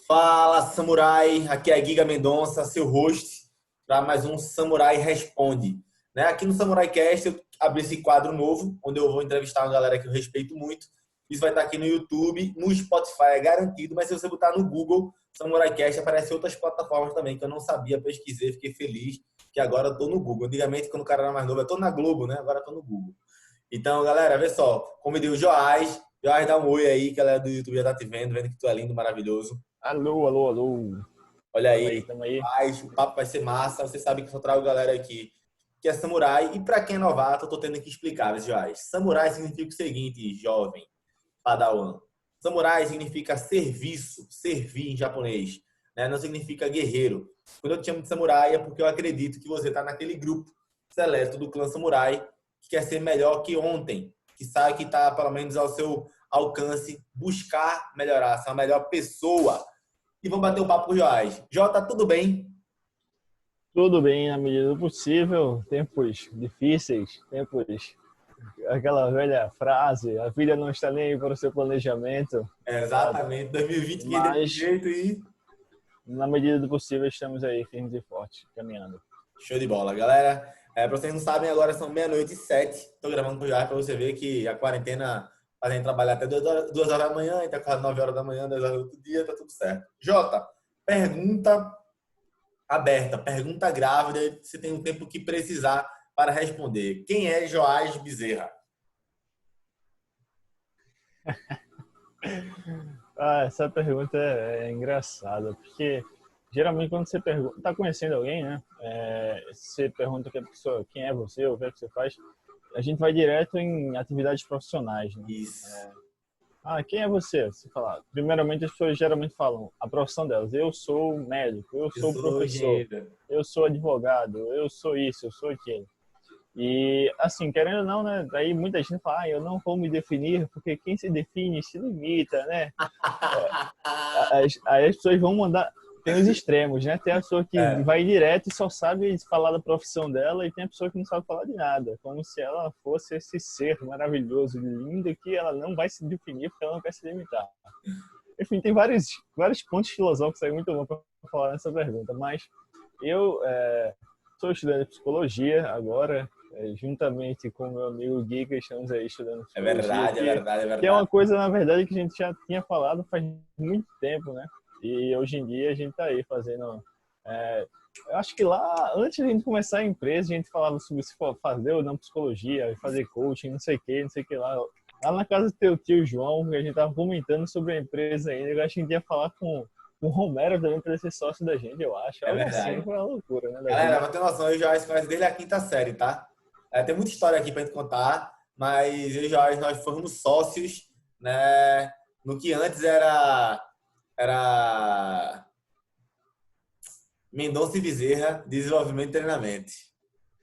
Fala, samurai! Aqui é Giga Mendonça, seu host, para mais um Samurai Responde. Né? Aqui no Samurai Cast eu abri esse quadro novo, onde eu vou entrevistar uma galera que eu respeito muito. Isso vai estar aqui no YouTube, no Spotify é garantido, mas se você botar no Google Samurai Cast, aparece outras plataformas também que eu não sabia, pesquisei, fiquei feliz que agora eu estou no Google. Antigamente, quando o cara era mais novo, eu estou na Globo, né? Agora eu estou no Google. Então, galera, vê só, convidei o Joás. Joás, dá um oi aí, que a galera do YouTube já tá te vendo, vendo que tu é lindo, maravilhoso. Alô, alô, alô. Olha Tamo aí, aí, tamo aí. Joás, o papo vai ser massa. Você sabe que eu só trago galera aqui que é samurai. E para quem é novato, eu tô tendo que explicar, Joás. Samurai significa o seguinte, jovem, padawan. Samurai significa serviço, servir em japonês. Né? Não significa guerreiro. Quando eu te chamo de samurai é porque eu acredito que você tá naquele grupo seleto do clã samurai que quer ser melhor que ontem, que sabe que tá pelo menos ao seu alcance buscar melhorar, ser uma melhor pessoa. E vamos bater um papo com o Joás. Jota, tudo bem? Tudo bem na medida do possível. Tempos difíceis, aquela velha frase, a vida não está nem aí para o seu planejamento, É, sabe? exatamente, 2020 que desse Mas, jeito e na medida do possível, estamos aí firmes e fortes, caminhando. show de bola, galera. Para vocês não sabem, agora são meia-noite e 7. Estou gravando com o Joás para você ver que a quarentena faz a gente trabalhar até 2 horas da manhã, até quase 9 horas da manhã, 10 horas do dia, tá tudo certo. Jota, pergunta aberta, pergunta grávida, você tem o tempo que precisar para responder. Quem é Joás Bezerra? Essa pergunta é engraçada, porque geralmente quando você pergunta, tá conhecendo alguém, né? Você pergunta que a pessoa, quem é você, ou o que é que você faz, a gente vai direto em atividades profissionais, né? Isso. Quem é você? Você fala. Primeiramente, as pessoas geralmente falam a profissão delas. Eu sou médico, eu Eu sou sou professor, engenheiro. eu sou advogado, eu sou isso, eu sou aquilo. E, assim, querendo ou não, né? Daí muita gente fala, eu não vou me definir, porque quem se define se limita, né? Aí as pessoas vão mandar. Tem os extremos, né? Tem a pessoa que É, vai direto e só sabe falar da profissão dela, e tem a pessoa que não sabe falar de nada, como se ela fosse esse ser maravilhoso, lindo, que ela não vai se definir porque ela não quer se limitar. Enfim, tem vários pontos filosóficos aí muito bom para falar nessa pergunta, mas eu sou estudante de psicologia agora, juntamente com meu amigo Giga, estamos aí estudando é psicologia, verdade, é verdade, é que é uma verdade. coisa, na verdade, que a gente já tinha falado faz muito tempo, né? E hoje em dia a gente tá aí fazendo. Eu acho que lá, antes de a gente começar a empresa, a gente falava sobre se fazer ou não psicologia, fazer coaching, não sei o que lá. Lá na casa do teu tio João, que a gente tava comentando sobre a empresa ainda, eu acho que a gente ia falar com o Romero também para ser sócio da gente, eu acho. É Algo assim, verdade. foi uma loucura, né, da Galera, vida. pra ter noção, eu e o Joás conhece desde a quinta série, tá? Tem muita história aqui pra gente contar, mas eu e o Joás, nós fomos sócios, né? No que antes era Mendonça e Bezerra, Desenvolvimento e Treinamento.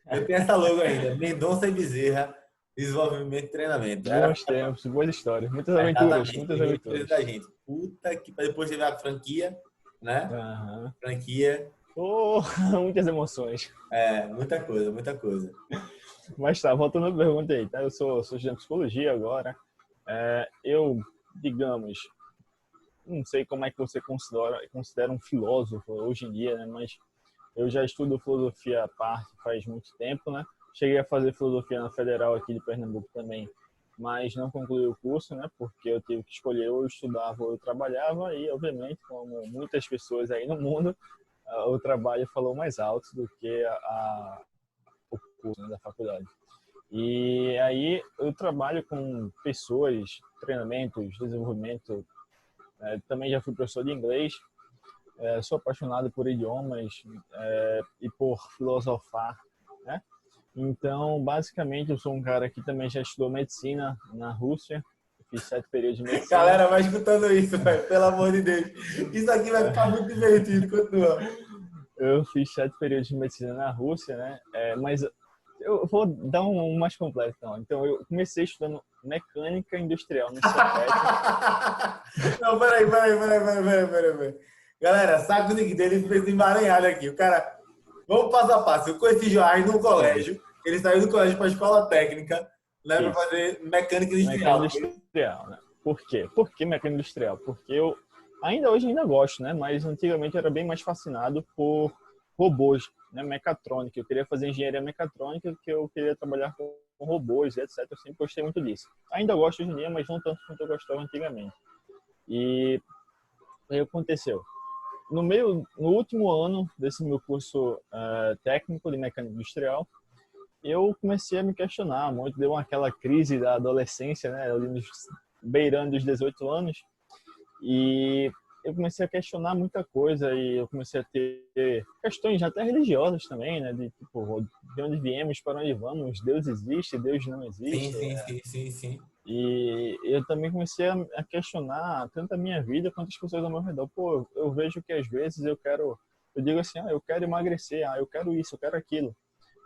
Eu tenho essa logo ainda, Mendonça e Bezerra, Desenvolvimento e Treinamento. Era Bons tempos, boas histórias, muitas aventuras, exatamente, muitas primeira empresa da aventuras. gente. Puta que depois teve a franquia, né? Aham. Franquia, Oh, muitas emoções. muita coisa, muita coisa. Mas tá, voltando à pergunta aí, tá? Eu sou estudante de psicologia agora. Eu, digamos, não sei como é que você considera um filósofo hoje em dia, né? Mas eu já estudo filosofia à parte faz muito tempo, né? Cheguei a fazer filosofia na Federal aqui de Pernambuco também, mas não concluí o curso, né? Porque eu tive que escolher ou eu estudava ou eu trabalhava e, obviamente, como muitas pessoas aí no mundo, o trabalho falou mais alto do que o curso, né, da faculdade. E aí eu trabalho com pessoas, treinamentos, desenvolvimento. Também já fui professor de inglês. Sou apaixonado por idiomas e por filosofar, né? Então, basicamente, eu sou um cara que também já estudou medicina na Rússia. Eu fiz 7 períodos de medicina. Galera, vai escutando isso, velho, pelo amor de Deus. Isso aqui vai ficar muito divertido. Continua. Eu fiz 7 períodos de medicina na Rússia, né? Mas eu vou dar um mais completo, então. Então, eu comecei estudando mecânica industrial no Cefet. Não, peraí. Galera, sabe o nick dele fez emaranhado aqui. O cara, vamos passo a passo. Eu conheci Joás no Sim, colégio. Ele saiu do colégio para a escola técnica, né, para isso. fazer mecânica Mecânica industrial. industrial, né? Por quê? Por que mecânica industrial? Porque eu ainda hoje ainda gosto, né? Mas antigamente eu era bem mais fascinado por robôs, né? Mecatrônica. Eu queria fazer engenharia mecatrônica, porque eu queria trabalhar com robôs, etc. Eu sempre gostei muito disso. Ainda gosto hoje em dia, mas não tanto quanto eu gostava antigamente. E aí aconteceu. No último ano desse meu curso técnico de mecânica industrial, eu comecei a me questionar muito, deu aquela crise da adolescência, né, ali beirando os 18 anos, e eu comecei a questionar muita coisa e eu comecei a ter questões até religiosas também, né, de tipo, de onde viemos, para onde vamos, Deus existe, Deus não Sim, existe. sim, sim, sim, sim. E eu também comecei a questionar tanto a minha vida quanto as pessoas ao meu redor. Pô, eu vejo que às vezes eu digo assim, eu quero emagrecer, eu quero isso, eu quero aquilo.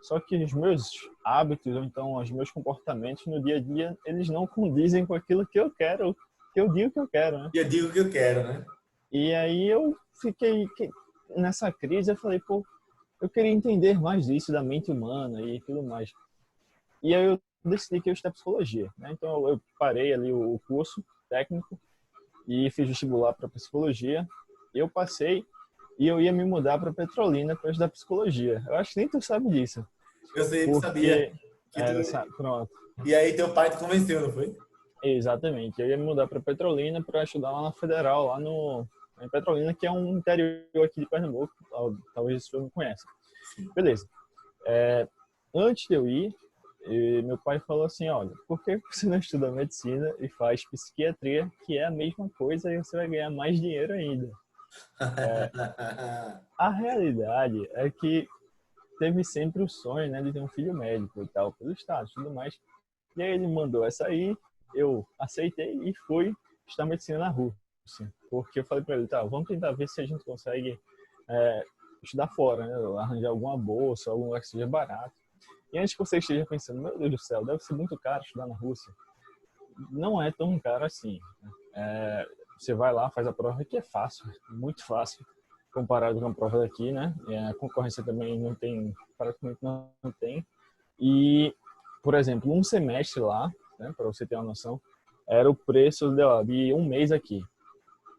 Só que os meus hábitos, ou então os meus comportamentos no dia a dia, eles não condizem com aquilo que eu quero, que eu digo que eu quero, né? E eu digo o que eu quero, né? E aí eu fiquei nessa crise, eu falei, pô, eu queria entender mais disso da mente humana e tudo mais. E aí eu decidi que eu ia estudar psicologia, né? Então eu parei ali o curso técnico e fiz vestibular para psicologia. Eu passei e eu ia me mudar para Petrolina para estudar psicologia. Eu acho que nem tu sabe disso, Eu sei, sabia porque que tu... pronto. E aí teu pai te convenceu, não foi? Exatamente. Eu ia me mudar para Petrolina para estudar lá na Federal, em Petrolina, que é um interior aqui de Pernambuco. Talvez você não conheça. Sim. Beleza. Antes de eu ir, meu pai falou assim, olha, por que você não estuda medicina e faz psiquiatria, que é a mesma coisa e você vai ganhar mais dinheiro ainda? A realidade é que teve sempre o sonho, né, de ter um filho médico e tal, pelo estado e tudo mais. E aí ele mandou essa aí, eu aceitei e fui estudar medicina na Rússia. Porque eu falei para ele, tá, vamos tentar ver se a gente consegue estudar fora, né, arranjar alguma bolsa, algum lugar que seja barato. E antes que você esteja pensando, meu Deus do céu, deve ser muito caro estudar na Rússia. Não é tão caro assim. Você vai lá, faz a prova, que é fácil, muito fácil, comparado com a prova daqui, né? A concorrência também não tem, praticamente não tem. E, por exemplo, um semestre lá, né, para você ter uma noção, era o preço de um mês aqui,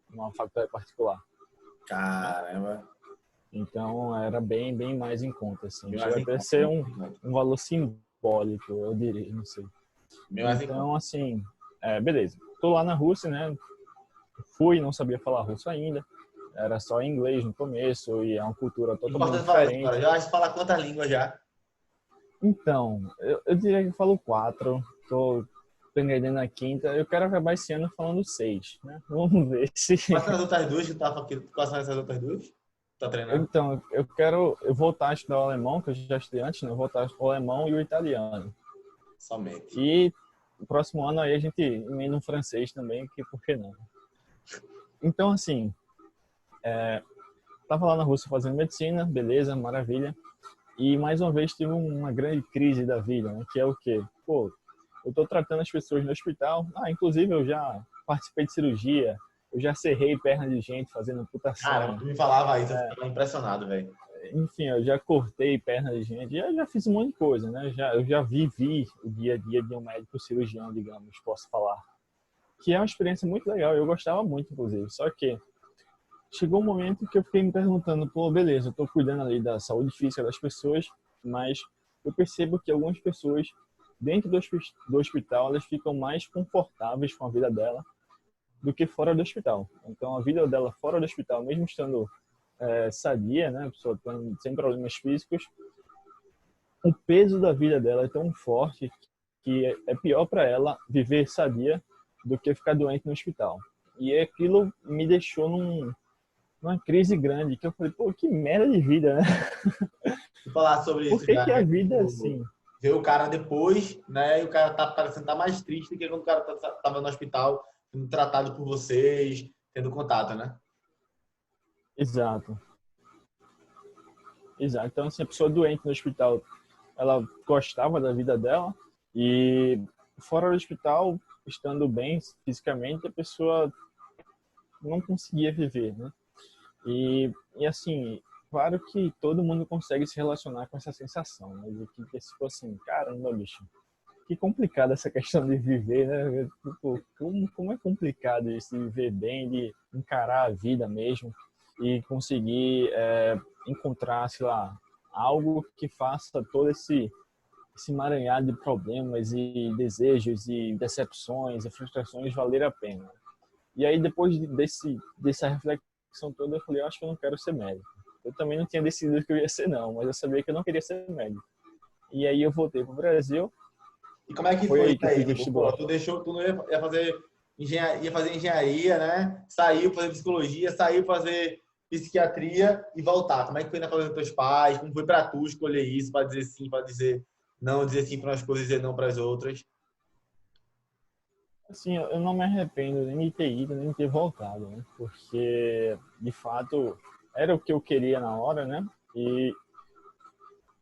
numa faculdade particular. Caramba. Então, era bem mais em conta, assim. Bem mais Chega em até a conta, ser bem um, mais em conta. um valor simbólico, eu diria, não sei. Bem mais em conta. Então, assim, beleza. Tô lá na Rússia, né? Fui, não sabia falar russo ainda. Era só inglês no começo e é uma cultura totalmente Importante falar isso, cara. diferente. Já fala quantas línguas já? Então, eu diria que eu falo 4. Tô aprendendo a quinta. Eu quero acabar esse ano falando 6, né? Vamos ver se... Quais são as outras duas que tu tava aqui? Quais são essas outras duas? Tá treinando? Então, eu quero voltar a estudar o alemão, que eu já estudei antes, né? Voltar o alemão e o italiano. Somente. E no próximo ano aí a gente emenda um francês também, que por que não? Então, assim, tava lá na Rússia fazendo medicina, beleza, maravilha. E mais uma vez tive uma grande crise da vida, né? Que é o quê? Pô, eu tô tratando as pessoas no hospital. Inclusive eu já participei de cirurgia, eu já serrei perna de gente fazendo Caramba, amputação. tu me falava isso, eu ficava impressionado, velho. Enfim, eu já cortei perna de gente, já fiz um monte de coisa, né? Eu já vivi o dia a dia de um médico cirurgião, digamos, posso falar. Que é uma experiência muito legal, eu gostava muito, inclusive. Só que chegou um momento que eu fiquei me perguntando, pô, beleza, eu tô cuidando ali da saúde física das pessoas, mas eu percebo que algumas pessoas dentro do hospital, elas ficam mais confortáveis com a vida dela do que fora do hospital. Então, a vida dela fora do hospital, mesmo estando sadia, né, a pessoa sem problemas físicos, o peso da vida dela é tão forte que é pior para ela viver sadia do que ficar doente no hospital. E aquilo me deixou numa crise grande, que eu falei, pô, que merda de vida, né? Tu falar sobre Por isso que já, que a né? vida é Tipo, assim? ver o cara depois, né? E o cara tá parecendo estar mais triste do que quando o cara tava no hospital, sendo tratado por vocês, tendo contato, né? Exato. Exato. Então, assim, a pessoa doente no hospital, ela gostava da vida dela e fora do hospital, estando bem fisicamente, a pessoa não conseguia viver, né? E assim, claro que todo mundo consegue se relacionar com essa sensação, né? De que, tipo assim, caramba, bicho, que complicado essa questão de viver, né? Tipo, como é complicado isso de viver bem, de encarar a vida mesmo e conseguir encontrar, sei lá, algo que faça todo esse emaranhado de problemas e desejos e decepções e frustrações valer a pena. E aí, depois dessa reflexão toda, eu falei, eu acho que eu não quero ser médico. Eu também não tinha decidido que eu ia ser, não, mas eu sabia que eu não queria ser médico. E aí eu voltei para o Brasil. E como é que Foi foi aí isso que eu aí? fiz Tipo, pô, vestibular. tu não ia fazer engenharia, né? Saiu fazer psicologia, saiu fazer psiquiatria e voltar. Como é que foi na cabeça dos teus pais? Como foi pra tu escolher isso, para dizer sim, para dizer não, dizer sim para umas coisas e dizer não para as outras? Assim, eu não me arrependo nem de ter ido, nem de ter voltado, né? Porque, de fato, era o que eu queria na hora, né? E,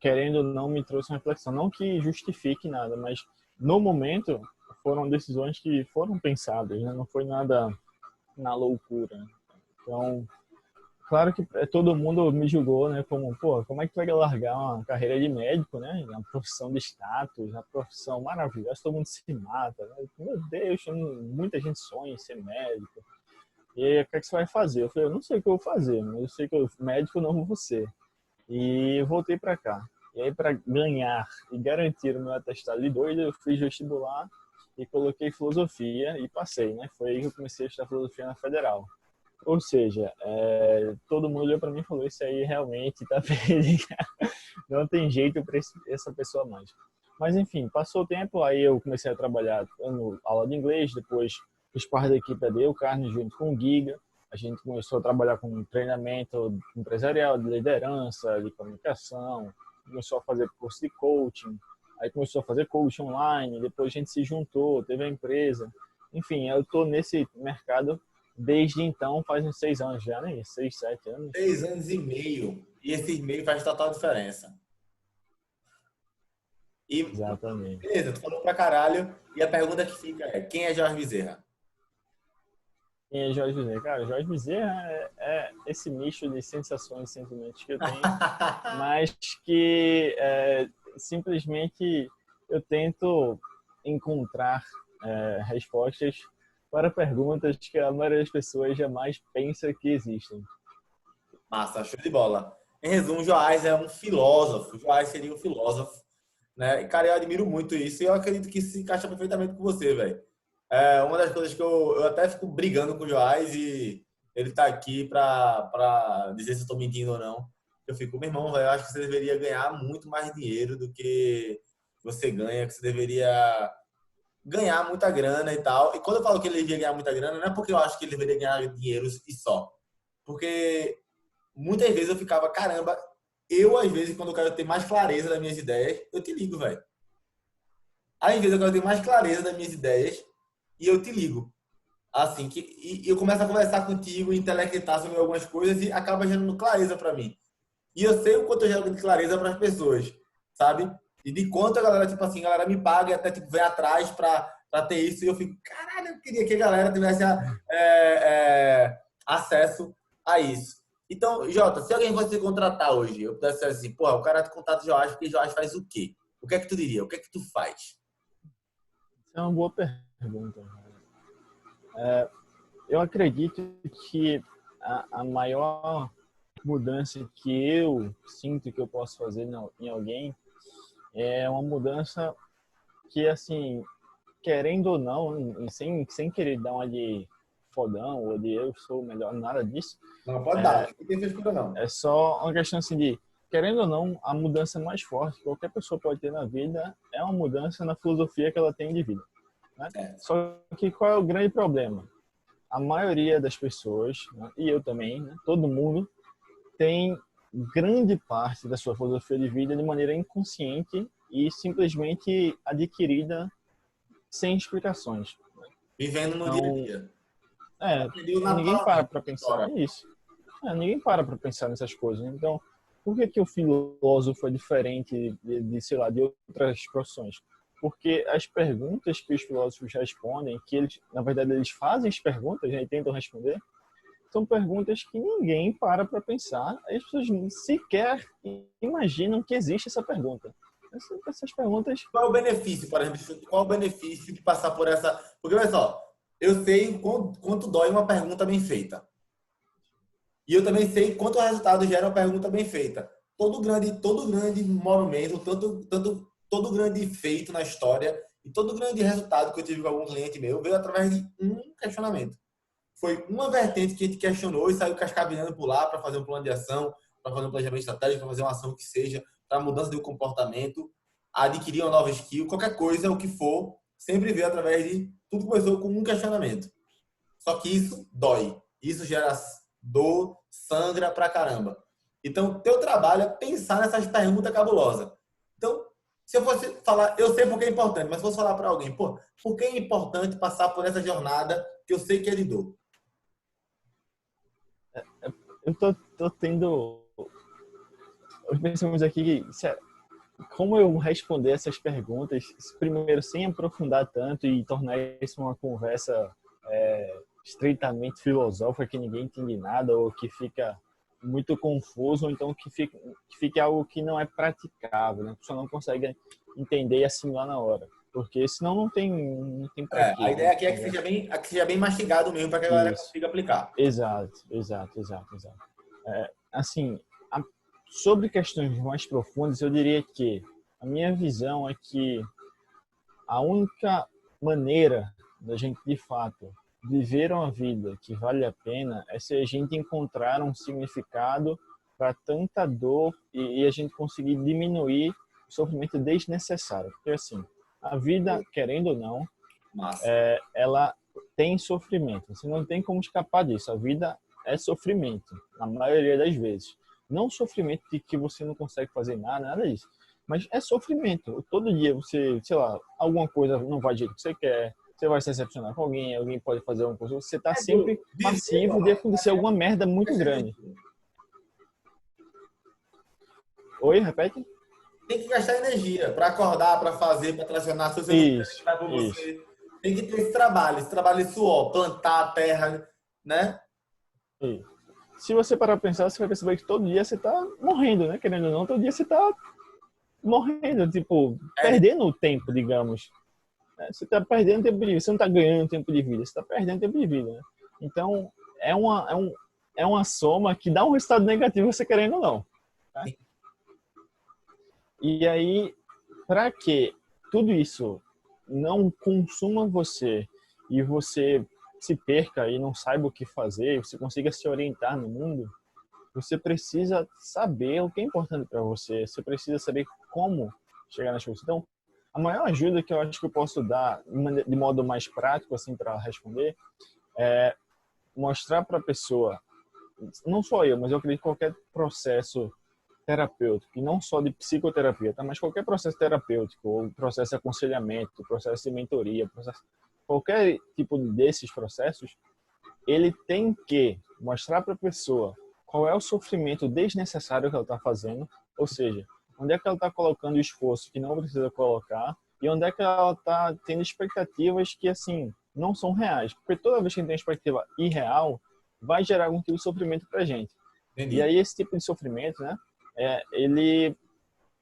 querendo ou não, me trouxe uma reflexão. Não que justifique nada, mas, no momento, foram decisões que foram pensadas, né? Não foi nada na loucura. Então, claro que todo mundo me julgou, né? Como, pô, como é que tu vai largar uma carreira de médico, né? Uma profissão de status, uma profissão maravilhosa, todo mundo se mata, né? Meu Deus, muita gente sonha em ser médico. E aí, o que é que você vai fazer? Eu falei, eu não sei o que eu vou fazer, mas eu sei que eu médico não vou ser. E voltei para cá. E aí, para ganhar e garantir o meu atestado de doido, eu fiz vestibular e coloquei filosofia e passei, né? Foi aí que eu comecei a estudar filosofia na Federal. Ou seja, todo mundo olhou para mim e falou, isso aí realmente tá perdido, não tem jeito para essa pessoa mais. Mas enfim, passou o tempo, aí eu comecei a trabalhar dando aula de inglês, depois fiz parte da equipe da Dale Carne junto com o Giga, a gente começou a trabalhar com treinamento empresarial, de liderança, de comunicação, começou a fazer curso de coaching, aí começou a fazer coaching online, depois a gente se juntou, teve a empresa. Enfim, eu estou nesse mercado desde então, faz uns 6 anos já, né? 6, 7 anos. 6 anos e meio. E esses meio faz total diferença. E, Exatamente. beleza, tu falou pra caralho. E a pergunta que fica é, quem é Jorge Bezerra? E Jorge Bezerra, cara, Jorge Bezerra é esse misto de sensações e sentimentos que eu tenho, mas que simplesmente eu tento encontrar respostas para perguntas que a maioria das pessoas jamais pensa que existem. Massa, show de bola. Em resumo, Joás é um filósofo. Joás seria um filósofo, né? E, cara, eu admiro muito isso e eu acredito que se encaixa perfeitamente com você, velho. É uma das coisas que eu até fico brigando com o Joás e ele tá aqui pra dizer se eu tô mentindo ou não. Eu fico, meu irmão, velho, eu acho que você deveria ganhar muito mais dinheiro do que você ganha, que você deveria ganhar muita grana e tal. E quando eu falo que ele deveria ganhar muita grana, não é porque eu acho que ele deveria ganhar dinheiro e só. Porque muitas vezes eu ficava, caramba, eu às vezes, quando eu quero ter mais clareza das minhas ideias, eu te ligo, velho. Às vezes eu quero ter mais clareza das minhas ideias e eu te ligo. Assim, e eu começo a conversar contigo, intelectar sobre algumas coisas e acaba gerando clareza para mim. E eu sei o quanto eu gero de clareza para as pessoas, sabe? E de quanto a galera, tipo assim, a galera me paga e até tipo, vem atrás para ter isso. E eu fico, caralho, eu queria que a galera tivesse acesso a isso. Então, Jota, se alguém fosse te contratar hoje, eu pudesse dizer assim, porra, o cara te contrata o Joás porque Joás faz o quê? O que é que tu diria? O que é que tu faz? Isso é uma boa pergunta. Eu acredito que a maior mudança que eu sinto que eu posso fazer em alguém é uma mudança que, assim, querendo ou não, sem querer dar uma de fodão ou de eu sou melhor, nada disso, Não, pode dar. Não tem frescura, não. é só uma questão assim de, querendo ou não, a mudança mais forte que qualquer pessoa pode ter na vida é uma mudança na filosofia que ela tem de vida, né? É. Só que qual é o grande problema? A maioria das pessoas, né, e eu também, né, todo mundo, tem grande parte da sua filosofia de vida de maneira inconsciente e simplesmente adquirida sem explicações. Vivendo no dia a Então, dia. é, Aprendeu ninguém para naturalmente. para pensar Ora. nisso. Ninguém para pensar nessas coisas. Então, por que que o filósofo é diferente sei lá, de outras profissões? Porque as perguntas que os filósofos respondem, que eles, na verdade, eles fazem as perguntas, né, e tentam responder, são perguntas que ninguém para pensar. As pessoas sequer imaginam que existe essa pergunta. Essas perguntas... Qual é o benefício, por exemplo? Qual é o benefício de passar por essa... Porque, olha só, eu sei quanto dói uma pergunta bem feita. E eu também sei quanto resultado gera uma pergunta bem feita. Todo grande monumento, todo grande feito na história e todo grande resultado que eu tive com algum cliente meu veio através de um questionamento. Foi uma vertente que a gente questionou e saiu cascavelhando por lá para fazer um plano de ação, para fazer um planejamento estratégico, para fazer uma ação que seja, para mudança de um comportamento, adquirir uma nova skill, qualquer coisa, o que for, sempre veio através de... Tudo começou com um questionamento. Só que isso dói. Isso gera dor, sangra pra caramba. Então, teu trabalho é pensar nessas perguntas cabulosas. Então, se eu fosse falar, eu sei porque é importante, mas se eu fosse falar para alguém, pô, por que é importante passar por essa jornada que eu sei que é de dor? Eu tô tendo... Pensamos aqui, como eu responder essas perguntas, primeiro, sem aprofundar tanto e tornar isso uma conversa estritamente filosófica, que ninguém entende nada, ou que fica muito confuso, ou então que fique algo que não é praticável, né? A pessoa não consegue entender e assimilar na hora. Porque senão não tem para quê, A né? ideia aqui é que seja bem mastigado mesmo para que a galera Isso. consiga aplicar. Exato. Assim, sobre questões mais profundas, eu diria que a minha visão é que a única maneira da gente, de fato, viver uma vida que vale a pena é se a gente encontrar um significado para tanta dor e a gente conseguir diminuir o sofrimento desnecessário. Porque, assim, a vida, querendo ou não, ela tem sofrimento. Você não tem como escapar disso. A vida é sofrimento, na maioria das vezes. Não sofrimento de que você não consegue fazer nada disso. Mas é sofrimento. Todo dia você, sei lá, alguma coisa não vai do jeito que você quer, você vai se decepcionar com alguém pode fazer alguma coisa, você está sempre passivo de acontecer alguma merda muito grande. Oi, repete? Tem que gastar energia para acordar, para fazer, para tracionar. Se você Isso. você tem que ter esse trabalho de suor, plantar a terra, né? Isso. Se você parar para pensar, você vai perceber que todo dia você está morrendo, né? Querendo ou não, todo dia você está morrendo, tipo, perdendo o tempo, digamos. Você está perdendo tempo de vida, você não está ganhando tempo de vida, você está perdendo tempo de vida, né? Então, é uma soma que dá um resultado negativo, você querendo ou não. Tá? E aí, para que tudo isso não consuma você e você se perca e não saiba o que fazer, você consiga se orientar no mundo, você precisa saber o que é importante para você, você precisa saber como chegar nas coisas. Então, a maior ajuda que eu acho que eu posso dar de modo mais prático, assim, para responder, é mostrar para a pessoa, não só eu, mas eu acredito que qualquer processo terapêutico, e não só de psicoterapia, tá? Mas qualquer processo terapêutico, ou processo de aconselhamento, processo de mentoria, qualquer tipo desses processos, ele tem que mostrar para a pessoa qual é o sofrimento desnecessário que ela está fazendo, ou seja, onde é que ela está colocando esforço que não precisa colocar e onde é que ela está tendo expectativas que, assim, não são reais. Porque toda vez que a gente tem expectativa irreal, vai gerar algum tipo de sofrimento para a gente. Entendi. E aí esse tipo de sofrimento, né, ele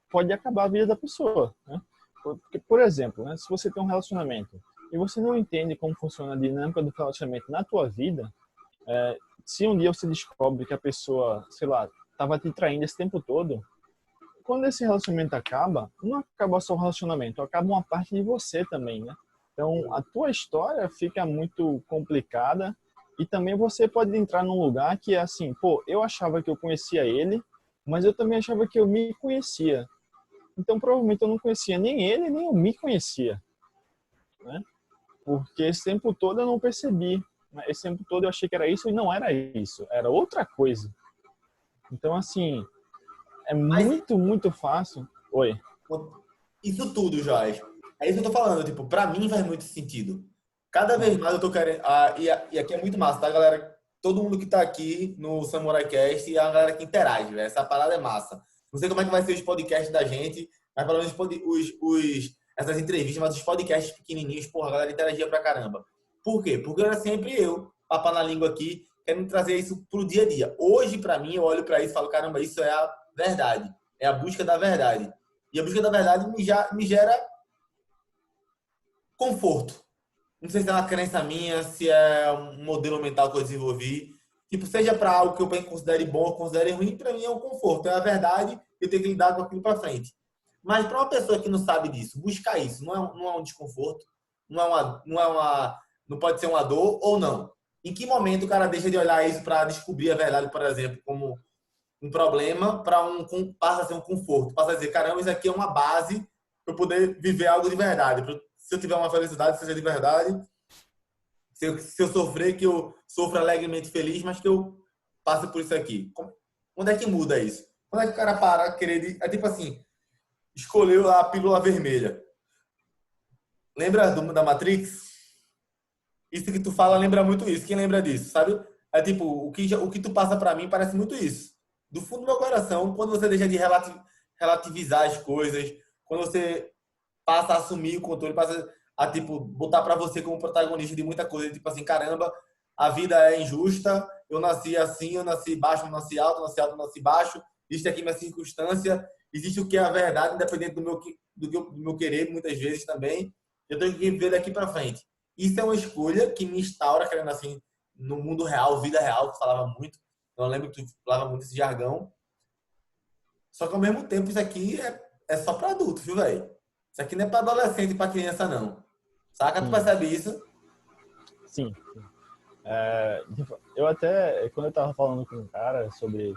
pode acabar a vida da pessoa, né? Porque, por exemplo, né, se você tem um relacionamento e você não entende como funciona a dinâmica do relacionamento na tua vida, se um dia você descobre que a pessoa, sei lá, estava te traindo esse tempo todo, quando esse relacionamento acaba, não acaba só o relacionamento, acaba uma parte de você também, né? Então, a tua história fica muito complicada e também você pode entrar num lugar que é assim, pô, eu achava que eu conhecia ele, mas eu também achava que eu me conhecia. Então, provavelmente eu não conhecia nem ele, nem eu me conhecia, né? Porque esse tempo todo eu não percebi. Esse tempo todo eu achei que era isso e não era isso. Era outra coisa. Então, assim, é muito fácil. Oi. Isso tudo, Joás. É isso que eu tô falando. Tipo, pra mim faz muito sentido. Cada vez mais eu tô querendo... e aqui é muito massa, tá, galera? Todo mundo que tá aqui no Samurai Cast e a galera que interage, velho. Essa parada é massa. Não sei como é que vai ser os podcasts da gente, mas pelo menos essas entrevistas, mas os podcasts pequenininhos, porra, a galera interagia pra caramba. Por quê? Porque era sempre eu, papar na língua aqui, querendo trazer isso pro dia a dia. Hoje, pra mim, eu olho pra isso e falo, caramba, isso é a verdade. É a busca da verdade. E a busca da verdade me gera conforto. Não sei se é uma crença minha, se é um modelo mental que eu desenvolvi. Tipo, seja para algo que eu bem considere bom ou considere ruim, para mim é um conforto. É a verdade, eu tenho que lidar com aquilo para frente. Mas para uma pessoa que não sabe disso, buscar isso não é um desconforto, não pode ser uma dor ou não. Em que momento o cara deixa de olhar isso para descobrir a verdade, por exemplo, como um problema passa a ser um conforto, passa a dizer, caramba, isso aqui é uma base para eu poder viver algo de verdade. Se eu tiver uma felicidade, seja de verdade. Se eu sofrer, que eu sofra alegremente feliz, mas que eu passe por isso aqui. Onde é que muda isso? Quando é que o cara para querer... É tipo assim, escolheu a pílula vermelha. Lembra da Matrix? Isso que tu fala lembra muito isso. Quem lembra disso, sabe? É tipo, o que tu passa pra mim parece muito isso. Do fundo do meu coração, quando você deixa de relativizar as coisas, quando você passa a assumir o controle, passa a, tipo, botar pra você como protagonista de muita coisa. Tipo assim, caramba, a vida é injusta, eu nasci assim, eu nasci baixo, eu nasci alto, eu nasci alto, eu nasci baixo, existe aqui minha circunstância, existe o que é a verdade, independente do meu querer, muitas vezes também. Eu tenho que viver daqui pra frente. Isso é uma escolha que me instaura, querendo assim, no mundo real, vida real, que falava muito. Eu lembro que tu falava muito esse jargão. Só que ao mesmo tempo, isso aqui é só para adulto, viu, velho? Isso aqui não é para adolescente e para criança, não. Saca? Tu Sim, percebe isso? sim. Eu até, quando eu tava falando com um cara sobre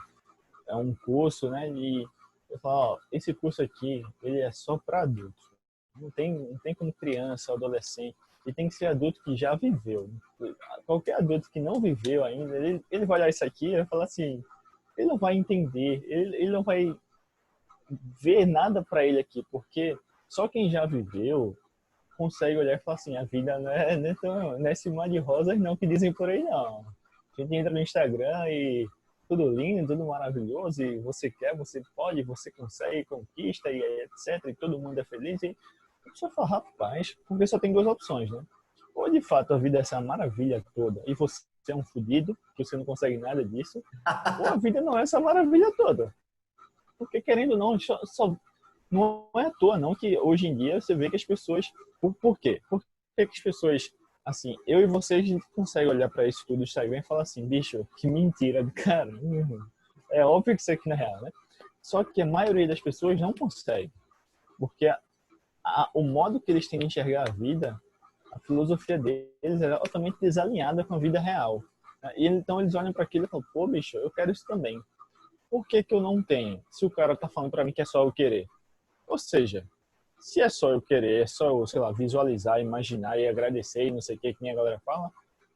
um curso, né, e eu falo, ó, esse curso aqui, ele é só para adultos. Não tem como criança, adolescente, e tem que ser adulto que já viveu. Qualquer adulto que não viveu ainda, ele vai olhar isso aqui e vai falar assim, ele não vai entender, ele não vai ver nada para ele aqui, porque só quem já viveu consegue olhar e falar assim, a vida não é esse mar de rosas não que dizem por aí não. A gente entra no Instagram e tudo lindo, tudo maravilhoso, e você quer, você pode, você consegue, conquista, e etc, e todo mundo é feliz, e a pessoa fala, rapaz, porque só tem duas opções, né? Ou de fato a vida é essa maravilha toda, e você é um fodido, que você não consegue nada disso, ou a vida não é essa maravilha toda. Porque querendo ou não, não é à toa não que hoje em dia você vê que as pessoas... Por quê? Por que as pessoas... Assim, eu e vocês, a gente consegue olhar para isso tudo do Instagram e falar assim, bicho, que mentira do cara. É óbvio que isso aqui não é real, né? Só que a maioria das pessoas não consegue. Porque o modo que eles têm de enxergar a vida, a filosofia deles é totalmente desalinhada com a vida real. E então eles olham para aquilo e falam, pô, bicho, eu quero isso também. Por que que eu não tenho? Se o cara tá falando para mim que é só eu querer. Ou seja, se é só eu querer, é só eu, sei lá, visualizar, imaginar e agradecer e não sei o que nem a galera fala,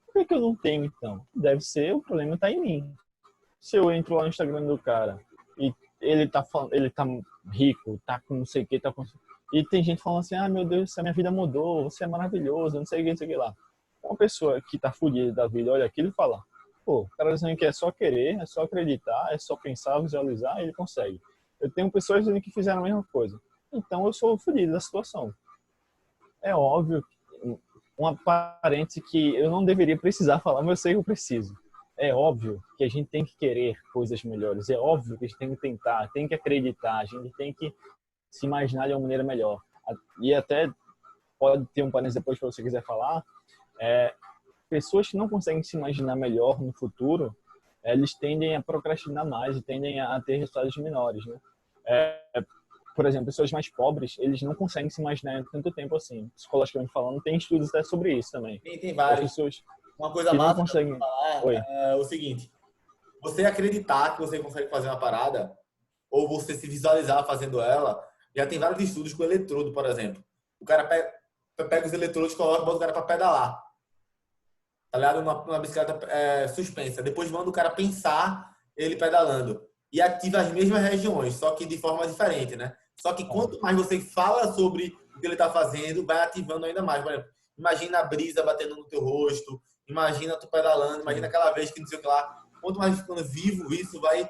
por que que eu não tenho então? Deve ser, o problema tá em mim. Se eu entro lá no Instagram do cara e ele tá rico, tá com não sei o que, tá com... E tem gente falando assim, ah, meu Deus, a minha vida mudou, você é maravilhoso, não sei o que, não sei o que lá. Uma pessoa que tá fodida da vida olha aquilo e fala, pô, o cara dizendo que é só querer, é só acreditar, é só pensar, visualizar, ele consegue. Eu tenho pessoas dizendo que fizeram a mesma coisa. Então eu sou fodido da situação. É óbvio, uma parente que eu não deveria precisar falar, mas eu sei que eu preciso. É óbvio que a gente tem que querer coisas melhores. É óbvio que a gente tem que tentar, tem que acreditar, a gente tem que se imaginar de uma maneira melhor. E até pode ter um parênteses depois se você quiser falar. Pessoas que não conseguem se imaginar melhor no futuro, eles tendem a procrastinar mais e tendem a ter resultados menores, né? Por exemplo, pessoas mais pobres, eles não conseguem se imaginar tanto tempo assim. Psicologicamente falando, tem estudos até sobre isso também. Tem As vários. pessoas Uma coisa que não massa que eu vou conseguem... falar Oi. é o seguinte: você acreditar que você consegue fazer uma parada, ou você se visualizar fazendo ela, já tem vários estudos com eletrodo, por exemplo. O cara pega os eletrodos, coloca e bota o cara para pedalar. Tá ligado? Uma bicicleta suspensa. Depois manda o cara pensar ele pedalando. E ativa as mesmas regiões, só que de forma diferente, né? Só que quanto mais você fala sobre o que ele está fazendo, vai ativando ainda mais. Por exemplo, imagina a brisa batendo no teu rosto, imagina tu pedalando, imagina aquela vez que não sei o que lá. Quanto mais ficando vivo, isso vai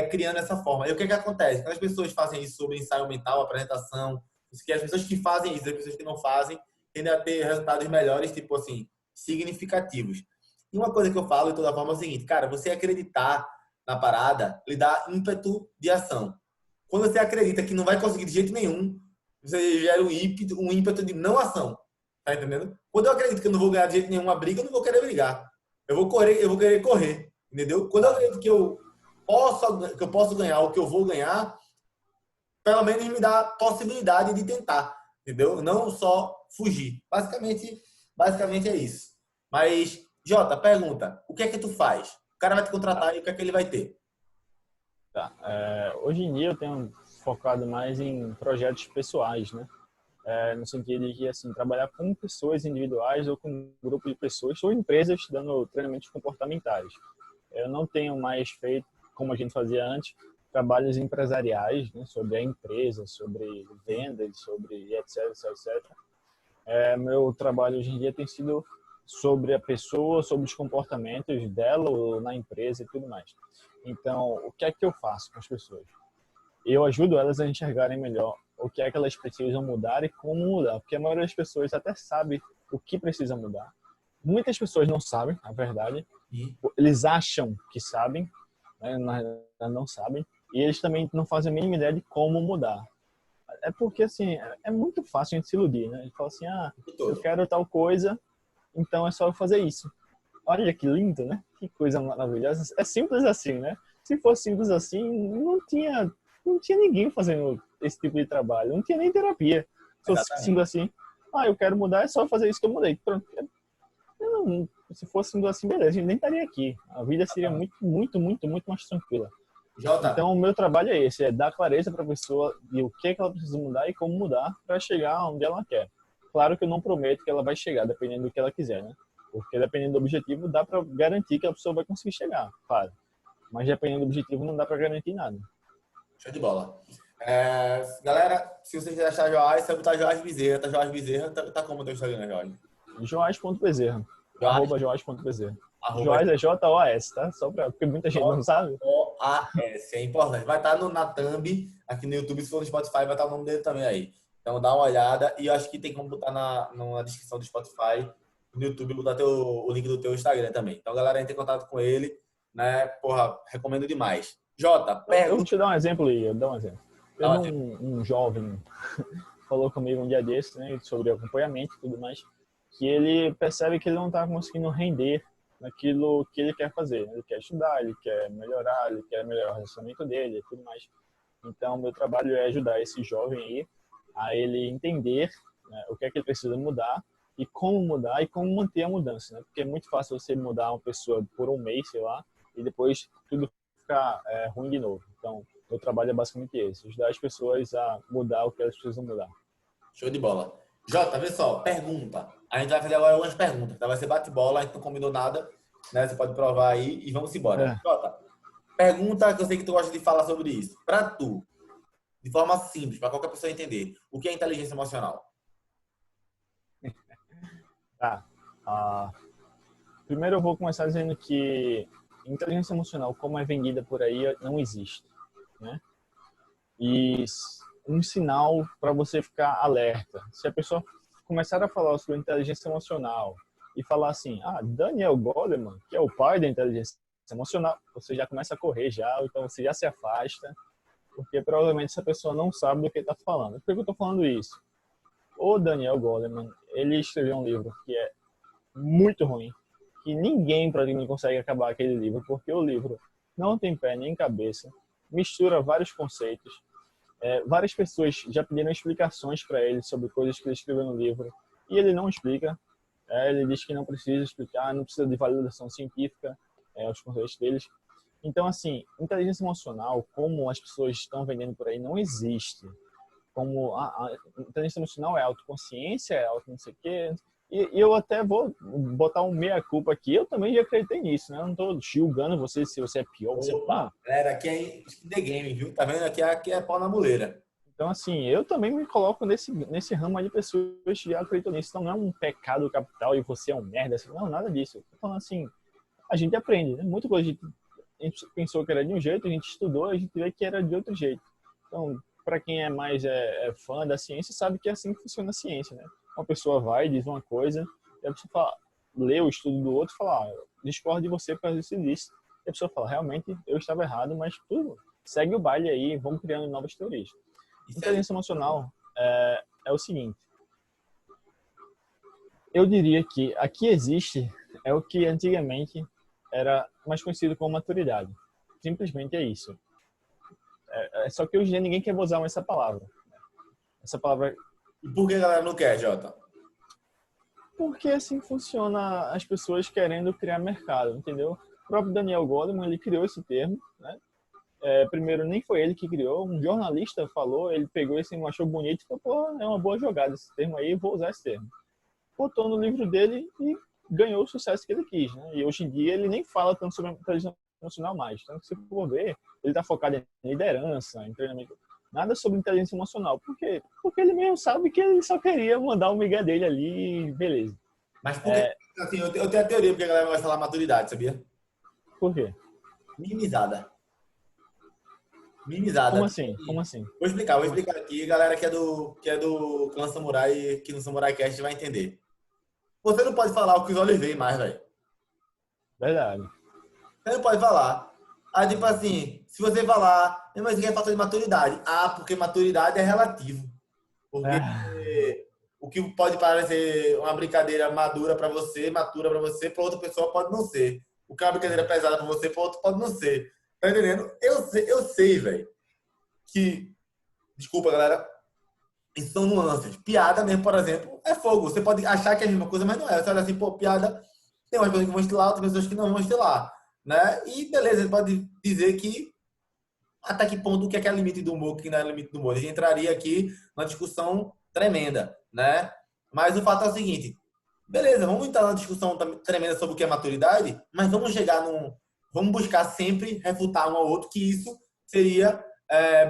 criando essa forma. E o que acontece? Quando as pessoas fazem isso sobre ensaio mental, apresentação, as pessoas que fazem isso, as pessoas que não fazem, tendem a ter resultados melhores, tipo assim, significativos. E uma coisa que eu falo de toda forma é o seguinte, cara, você acreditar na parada lhe dá ímpeto de ação. Quando você acredita que não vai conseguir de jeito nenhum, você gera um ímpeto de não ação. Tá entendendo? Quando eu acredito que eu não vou ganhar de jeito nenhum uma briga, eu não vou querer brigar. Eu vou querer correr. Entendeu? Quando eu acredito que eu posso ganhar o que eu vou ganhar, pelo menos me dá a possibilidade de tentar. Entendeu? Não só fugir. Basicamente é isso. Mas, Jota, pergunta: o que é que tu faz? O cara vai te contratar e o que é que ele vai ter? Tá. Hoje em dia eu tenho focado mais em projetos pessoais, né? No sentido de que, assim, trabalhar com pessoas individuais ou com um grupo de pessoas ou empresas dando treinamentos comportamentais. Eu não tenho mais feito, como a gente fazia antes, trabalhos empresariais, né, sobre a empresa, sobre vendas, sobre etc, etc, etc. Meu trabalho hoje em dia tem sido sobre a pessoa, sobre os comportamentos dela ou na empresa e tudo mais. Então, o que é que eu faço com as pessoas? Eu ajudo elas a enxergarem melhor o que é que elas precisam mudar e como mudar, porque a maioria das pessoas até sabe o que precisa mudar. Muitas pessoas não sabem, a verdade. Eles acham que sabem, né? Mas não sabem. E eles também não fazem a mínima ideia de como mudar. É porque, assim, é muito fácil a gente se iludir, né? A gente fala assim, eu quero tal coisa, então é só eu fazer isso. Olha que lindo, né? Que coisa maravilhosa. É simples assim, né? Se fosse simples assim, não tinha ninguém fazendo esse tipo de trabalho. Não tinha nem terapia. Se fosse simples assim, eu quero mudar, é só fazer isso que eu mudei. Pronto. Se fosse simples assim, beleza, a gente nem estaria aqui. A vida seria muito, muito, muito, muito mais tranquila. Jota, Então, o meu trabalho é esse, é dar clareza para a pessoa de o que é que ela precisa mudar e como mudar para chegar onde ela quer. Claro que eu não prometo que ela vai chegar, dependendo do que ela quiser, né? Porque dependendo do objetivo, dá para garantir que a pessoa vai conseguir chegar, claro. Mas dependendo do objetivo, não dá para garantir nada. show de bola. Galera, se vocês quiserem achar Joás, você vai botar Joás Bezerra. Tá Joás Bezerra, tá como o teu Instagram, Joás? Joás.bezerra. Arroba Joás.bezerra. Arroba Joás é J-O-S, tá? Só porque muita gente não sabe. J-O-A-S, é importante. Vai estar na thumb, aqui no YouTube, se for no Spotify, vai estar o nome dele também aí. Então dá uma olhada e eu acho que tem como botar na descrição do Spotify, no YouTube, botar o link do teu Instagram também. Então, galera, entre em contato com ele, né? Porra, recomendo demais. Jota, Eu pergunta. vou te dar um exemplo aí, eu vou dar um exemplo. Um jovem falou comigo um dia desse, né, sobre acompanhamento e tudo mais, que ele percebe que ele não está conseguindo render naquilo que ele quer fazer. Ele quer estudar, ele quer melhorar o relacionamento dele e tudo mais. Então, meu trabalho é ajudar esse jovem aí a ele entender, né, o que é que ele precisa mudar e como manter a mudança, né? Porque é muito fácil você mudar uma pessoa por um mês, sei lá, e depois tudo ficar ruim de novo. Então, meu trabalho é basicamente esse, ajudar as pessoas a mudar o que elas precisam mudar. Show de bola. Jota, vê só, pergunta. A gente vai fazer agora algumas perguntas, tá? Vai ser bate-bola, a gente não combinou nada, né? Você pode provar aí e vamos embora. Jota, pergunta que eu sei que tu gosta de falar sobre isso. Pra tu, de forma simples, para qualquer pessoa entender, o que é inteligência emocional? Tá. Primeiro eu vou começar dizendo que inteligência emocional, como é vendida por aí, não existe, né? E um sinal para você ficar alerta. Se a pessoa começar a falar sobre inteligência emocional e falar assim, Daniel Goleman, que é o pai da inteligência emocional, você já começa a correr já, então você já se afasta, porque provavelmente essa pessoa não sabe do que está falando. Por que eu estou falando isso? O Daniel Goleman, ele escreveu um livro que é muito ruim, que ninguém praticamente consegue acabar aquele livro, porque o livro não tem pé nem cabeça, mistura vários conceitos. Várias pessoas já pediram explicações para ele sobre coisas que ele escreveu no livro e ele não explica. Ele diz que não precisa explicar, não precisa de validação científica os conceitos deles. Então, assim, inteligência emocional, como as pessoas estão vendendo por aí, não existe. Como a inteligência emocional é autoconsciência, é auto não sei o quê. E eu até vou botar um meia-culpa aqui. Eu também já acreditei nisso, né? Eu não estou julgando você se você é pior, você é pá. Galera, aqui é The Game, viu? Tá vendo? Aqui é pau na muleira. Então, assim, eu também me coloco nesse ramo aí de pessoas que já acreditam nisso. Então, não é um pecado capital e você é um merda. Assim, não, nada disso. Eu tô falando assim, a gente aprende, né? Muita coisa a gente pensou que era de um jeito, a gente estudou, a gente vê que era de outro jeito. Então, para quem é mais fã da ciência, sabe que é assim que funciona a ciência, né? Uma pessoa vai, diz uma coisa, e a pessoa fala, lê o estudo do outro e fala, discordo de você por causa disso e disso. E a pessoa fala, realmente, eu estava errado, mas tudo segue o baile aí, vamos criando novas teorias. Inteligência emocional é o seguinte, eu diria que aqui existe é o que antigamente era mais conhecido como maturidade. Simplesmente é isso. Só que hoje em dia ninguém quer usar mais essa palavra. Essa palavra... E por que a galera não quer, Jota? Porque assim funciona as pessoas querendo criar mercado, entendeu? O próprio Daniel Goleman, ele criou esse termo, né? Primeiro, nem foi ele que criou, um jornalista falou, ele pegou esse, achou bonito e falou, pô, é uma boa jogada esse termo aí, vou usar esse termo. Botou no livro dele e ganhou o sucesso que ele quis, né? E hoje em dia ele nem fala tanto sobre inteligência emocional mais. Então, se for ver, ele está focado em liderança, em treinamento, nada sobre inteligência emocional. Por quê? Porque ele mesmo sabe que ele só queria mandar o migué dele ali e beleza. Mas por que, assim, eu tenho a teoria porque a galera vai falar maturidade, sabia? Por quê? Minimizada. Minimizada. Como assim? Como assim? Vou explicar aqui. Galera que é do clã Samurai, que no Samurai Cast vai entender. Você não pode falar o que os olhos veem mais, velho. Verdade. Você não pode falar. Aí, tipo assim, se você falar, mas isso aqui é falta de maturidade. Ah, porque maturidade é relativo. Porque o que pode parecer uma brincadeira madura pra você, matura pra você, pra outra pessoa pode não ser. O que é uma brincadeira pesada pra você, pra outro pode não ser. Tá entendendo? Eu sei, velho, que... Desculpa, galera. Isso são nuances. Piada mesmo, por exemplo, é fogo. Você pode achar que é a mesma coisa, mas não é. Você olha assim, pô, piada... Tem umas pessoas que vão estilar, outras pessoas que não vão estilar, né? E beleza, ele pode dizer que até que ponto o que é limite do humor, o que não é limite do humor. A gente entraria aqui numa discussão tremenda, né? Mas o fato é o seguinte, beleza, vamos entrar numa discussão tremenda sobre o que é maturidade, mas vamos chegar num... Vamos buscar sempre refutar um ao outro que isso seria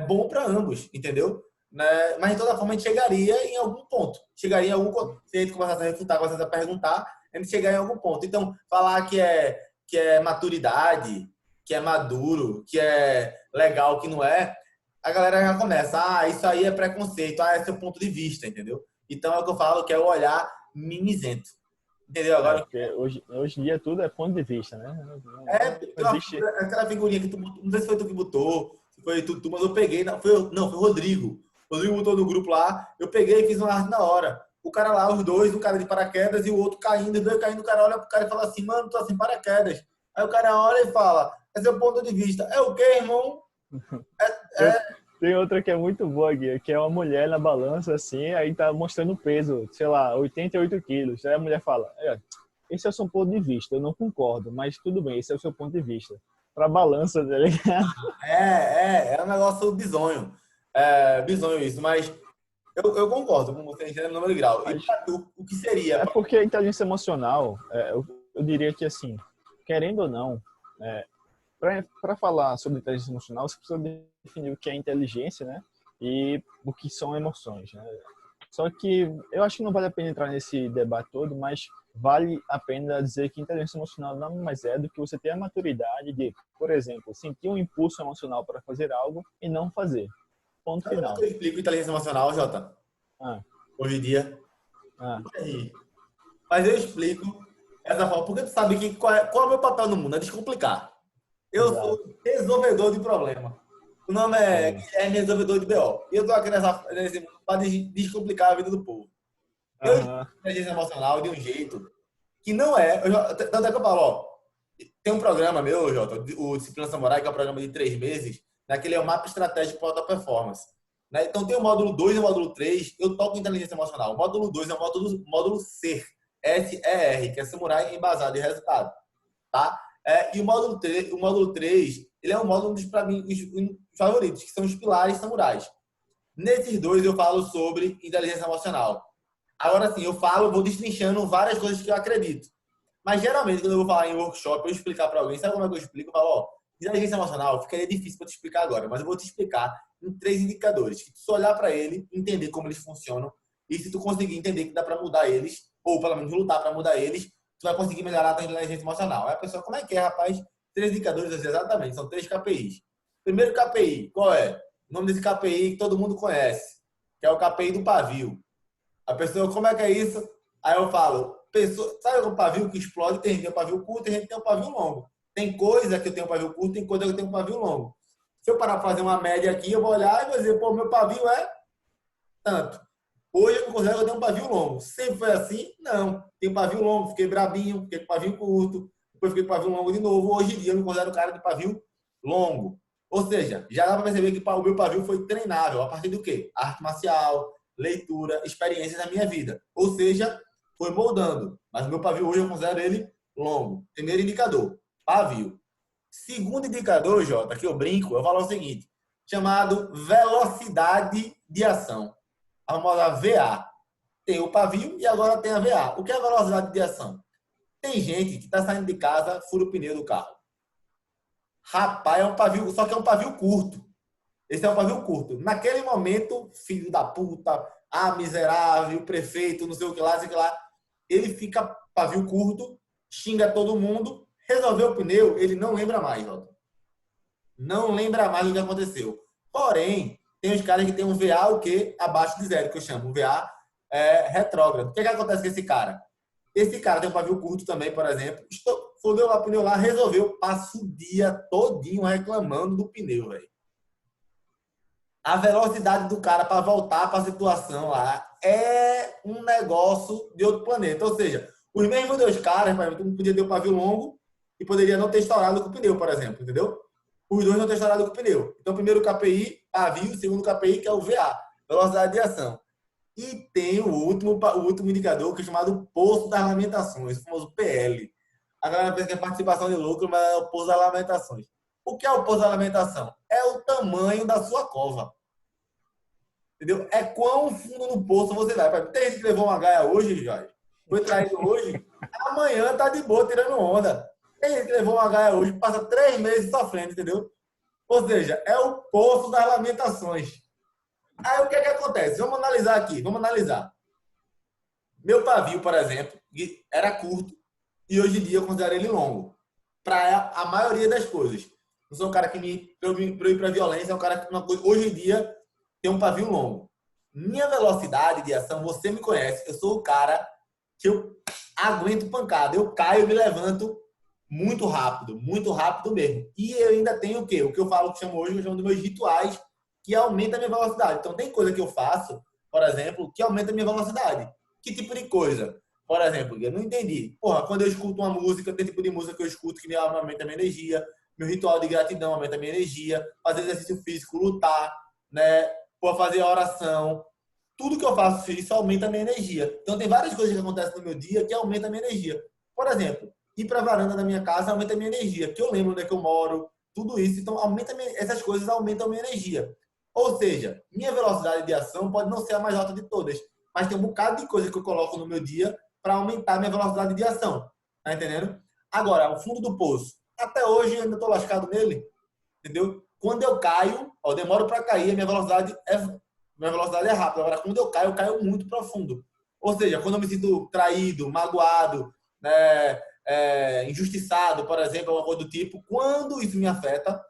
bom para ambos, entendeu? Né? Mas de toda forma a gente chegaria em algum ponto. Chegaria em algum ponto. Se a gente começasse a refutar, começasse a perguntar, a gente chegaria em algum ponto. Então, falar que é maturidade, que é maduro, que é legal, que não é, a galera já começa, isso aí é preconceito, é seu ponto de vista, entendeu? Então é o que eu falo, que é o olhar mimizento. Entendeu? Agora, porque hoje em dia tudo é ponto de vista, né? Não existe... aquela figurinha que tu, não sei se foi tu que botou, se foi tu, mas eu peguei, foi o Rodrigo. O Rodrigo botou no grupo lá, eu peguei e fiz uma arte na hora. O cara lá, os dois, um cara de paraquedas e o outro caindo, os dois caindo, o cara olha pro cara e fala assim, mano, tô sem paraquedas. Aí o cara olha e fala, esse é o ponto de vista. É o quê, irmão? Tem outra que é muito boa aqui, que é uma mulher na balança, assim, aí tá mostrando o peso, sei lá, 88 quilos. Aí a mulher fala, esse é o seu ponto de vista, eu não concordo, mas tudo bem, esse é o seu ponto de vista. Pra balança, tá ligado? É um negócio bizonho. É bizonho isso, mas eu concordo com você em número de grau. Mas, e o que seria? É porque a inteligência emocional, eu diria que assim, querendo ou não, para falar sobre inteligência emocional, você precisa definir o que é inteligência, né? E o que são emoções, né? Só que eu acho que não vale a pena entrar nesse debate todo, mas vale a pena dizer que inteligência emocional não mais é do que você ter a maturidade de, por exemplo, sentir um impulso emocional para fazer algo e não fazer. Ponto final. Eu explico inteligência emocional, Jota. Hoje em dia. Mas eu explico essa forma, porque tu sabe que qual é o meu papel no mundo? É descomplicar. Eu sou resolvedor de problema. O nome é Guilherme Resolvedor de BO. E eu tô aqui nesse mundo para descomplicar a vida do povo. Eu explico inteligência emocional de um jeito que não é... Tanto é que eu falo, tem um programa meu, Jota, o Disciplina Samurai, que é um programa de 3 meses, naquele é o mapa estratégico para alta performance. Né? Então tem o módulo 2 e o módulo 3, eu toco inteligência emocional. O módulo 2 é o módulo SER, S-E-R, que é Samurai Embasado em Resultado. Tá? E o módulo 3, ele é um módulo dos, para mim, os favoritos, que são os pilares samurais. Nesses dois eu falo sobre inteligência emocional. Agora sim, vou destrinchando várias coisas que eu acredito. Mas geralmente, quando eu vou falar em workshop, eu explicar para alguém, sabe como é que eu explico? Eu falo, inteligência emocional ficaria difícil para te explicar agora, mas eu vou te explicar em 3 indicadores. Que tu só olhar para ele, entender como eles funcionam, e se tu conseguir entender que dá para mudar eles, ou pelo menos lutar para mudar eles, tu vai conseguir melhorar a tua inteligência emocional. Aí a pessoa, como é que é, rapaz? 3 indicadores, exatamente, são 3 KPIs. Primeiro KPI, qual é? O nome desse KPI que todo mundo conhece, que é o KPI do pavio. A pessoa, como é que é isso? Aí eu falo, sabe o pavio que explode? Tem gente que tem um pavio curto, tem gente que tem um pavio longo. Tem coisa que eu tenho um pavio curto, tem coisa que eu tenho um pavio longo. Se eu parar para fazer uma média aqui, eu vou olhar e vou dizer, pô, meu pavio é tanto. Hoje eu não considero que eu tenho um pavio longo. Sempre foi assim? Não. Tenho pavio longo, fiquei brabinho, fiquei com pavio curto, depois fiquei com pavio longo de novo. Hoje em dia eu me considero um cara de pavio longo. Ou seja, já dá para perceber que o meu pavio foi treinável. A partir do quê? Arte marcial, leitura, experiências na minha vida. Ou seja, foi moldando. Mas o meu pavio hoje eu considero ele longo. Primeiro indicador, pavio. Segundo indicador, Jota, que eu brinco, eu falo o seguinte, chamado velocidade de ação. A famosa VA. Tem o pavio e agora tem a VA. O que é a velocidade de ação? Tem gente que está saindo de casa, fura o pneu do carro. Rapaz, é um pavio, só que é um pavio curto. Esse é um pavio curto. Naquele momento, filho da puta, miserável, prefeito, não sei o que lá, não sei o que lá, ele fica pavio curto, xinga todo mundo, resolveu o pneu, ele não lembra mais, Jota. Não lembra mais do que aconteceu. Porém, tem os caras que tem um VA o quê? Abaixo de zero, que eu chamo. Um VA retrógrado. O que acontece com esse cara? Esse cara tem um pavio curto também, por exemplo. Fodeu o pneu lá, resolveu. Passa o dia todinho reclamando do pneu, velho. A velocidade do cara para voltar para a situação lá é um negócio de outro planeta. Ou seja, os mesmos dois caras, por exemplo, um podia ter um pavio longo e poderia não ter estourado com o pneu, por exemplo, entendeu? Os dois não ter estourado com o pneu. Então, primeiro KPI, pavio, segundo KPI, que é o VA, velocidade de ação. E tem o último indicador, que é chamado Poço das Lamentações, o famoso PL. A galera pensa que é participação de lucro, mas é o Poço das Lamentações. O que é o Poço da Lamentação? É o tamanho da sua cova. Entendeu? É quão fundo no poço você vai. Tem gente que levou uma gaia hoje, Jorge. Foi traído hoje. Amanhã tá de boa tirando onda. Tem gente que levou uma gaia hoje, passa 3 meses sofrendo, entendeu? Ou seja, é o poço das lamentações. Aí o que é que acontece? Vamos analisar aqui, vamos analisar. Meu pavio, por exemplo, era curto e hoje em dia eu considero ele longo. Para a maioria das coisas. Não sou um cara que para eu ir para violência, é um cara que hoje em dia tem um pavio longo. Minha velocidade de ação, você me conhece, eu sou o cara que eu aguento pancada. Eu caio e me levanto muito rápido mesmo. E eu ainda tenho o quê? O que eu falo, que chamo hoje, eu chamo dos meus rituais, que aumenta a minha velocidade. Então, tem coisa que eu faço, por exemplo, que aumenta a minha velocidade. Que tipo de coisa? Por exemplo, eu não entendi. Porra, quando eu escuto uma música, tem tipo de música que eu escuto que aumenta a minha energia. Meu ritual de gratidão aumenta a minha energia. Fazer exercício físico, lutar, né? Por fazer oração. Tudo que eu faço isso aumenta a minha energia. Então, tem várias coisas que acontecem no meu dia que aumentam a minha energia. Por exemplo, ir para a varanda da minha casa aumenta a minha energia, que eu lembro onde é que eu moro, tudo isso. Então, essas coisas aumentam a minha energia. Ou seja, minha velocidade de ação pode não ser a mais alta de todas, mas tem um bocado de coisa que eu coloco no meu dia para aumentar a minha velocidade de ação. Tá entendendo? Agora, o fundo do poço. Até hoje eu ainda estou lascado nele. Entendeu? Quando eu caio, eu demoro para cair, minha velocidade é rápida. Agora, quando eu caio muito profundo. Ou seja, quando eu me sinto traído, magoado, né, injustiçado, por exemplo, alguma coisa do tipo, quando isso me afeta,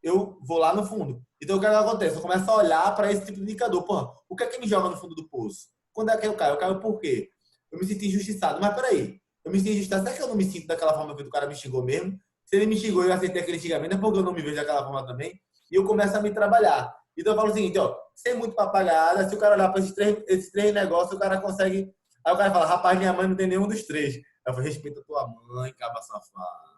eu vou lá no fundo. Então, o que acontece? Eu começo a olhar para esse tipo de indicador. Pô, o que é que me joga no fundo do poço? Quando é que eu caio? Eu caio por quê? Eu me sinto injustiçado. Mas peraí, eu me sinto injustiçado. Será que eu não me sinto daquela forma que o cara me xingou mesmo? Se ele me xingou e eu aceitei aquele xingamento, é porque eu não me vejo daquela forma também. E eu começo a me trabalhar. Então, eu falo o seguinte, ó, sem muito papagaiada, se o cara olhar para esses três negócios, o cara consegue... Aí o cara fala, rapaz, minha mãe não tem nenhum dos três. Eu falo, respeita a tua mãe, caba safado.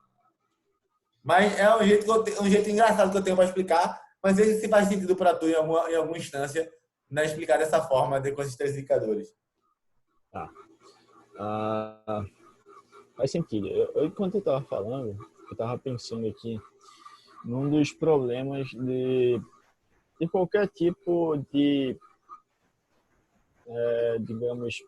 Mas é um jeito engraçado que eu tenho para explicar, mas veja se faz sentido para tu em alguma instância, né, explicar dessa forma, com esses três indicadores. Tá. Faz sentido. Enquanto eu estava falando, eu estava pensando aqui num dos problemas de qualquer tipo de, digamos,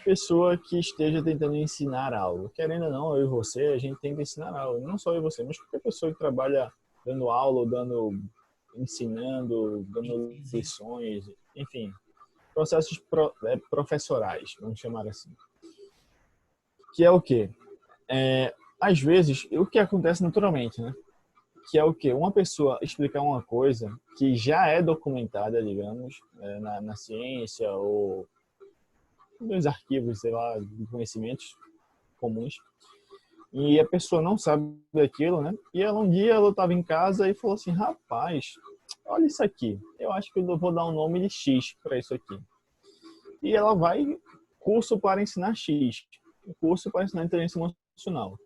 pessoa que esteja tentando ensinar algo. Querendo ou não, eu e você, a gente tenta ensinar algo. Não só eu e você, mas qualquer pessoa que trabalha dando aula, ensinando, dando lições, enfim, processos professorais, vamos chamar assim. Que é o quê? Às vezes, o que acontece naturalmente, né? Que é o quê? Uma pessoa explicar uma coisa que já é documentada, digamos, na ciência ou nos arquivos, sei lá, de conhecimentos comuns, E a pessoa não sabe daquilo, né? E ela, um dia ela estava em casa e falou assim, rapaz, olha isso aqui. Eu acho que eu vou dar um nome de X para isso aqui. E ela vai, curso para ensinar X, curso para ensinar inteligência emocional.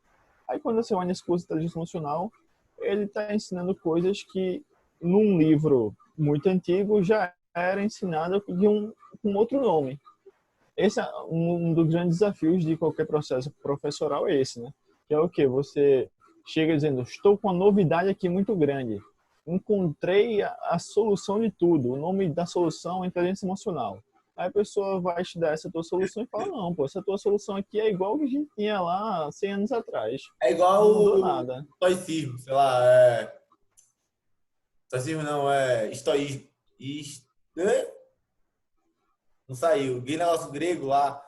Aí quando você vai nesse curso de inteligência emocional, ele está ensinando coisas que num livro muito antigo já era ensinado com outro nome. Esse é um dos grandes desafios de qualquer processo professoral, é esse, né? Que é o que você chega dizendo, estou com uma novidade aqui muito grande. Encontrei a solução de tudo. O nome da solução é inteligência emocional. Aí a pessoa vai te dar essa tua solução e fala, não, pô, essa tua solução aqui é igual que a gente tinha lá 100 anos atrás. É igual Não mudou o nada. estoicismo, sei lá, estoicismo não, é estoísmo. Não saiu. Que negócio grego lá,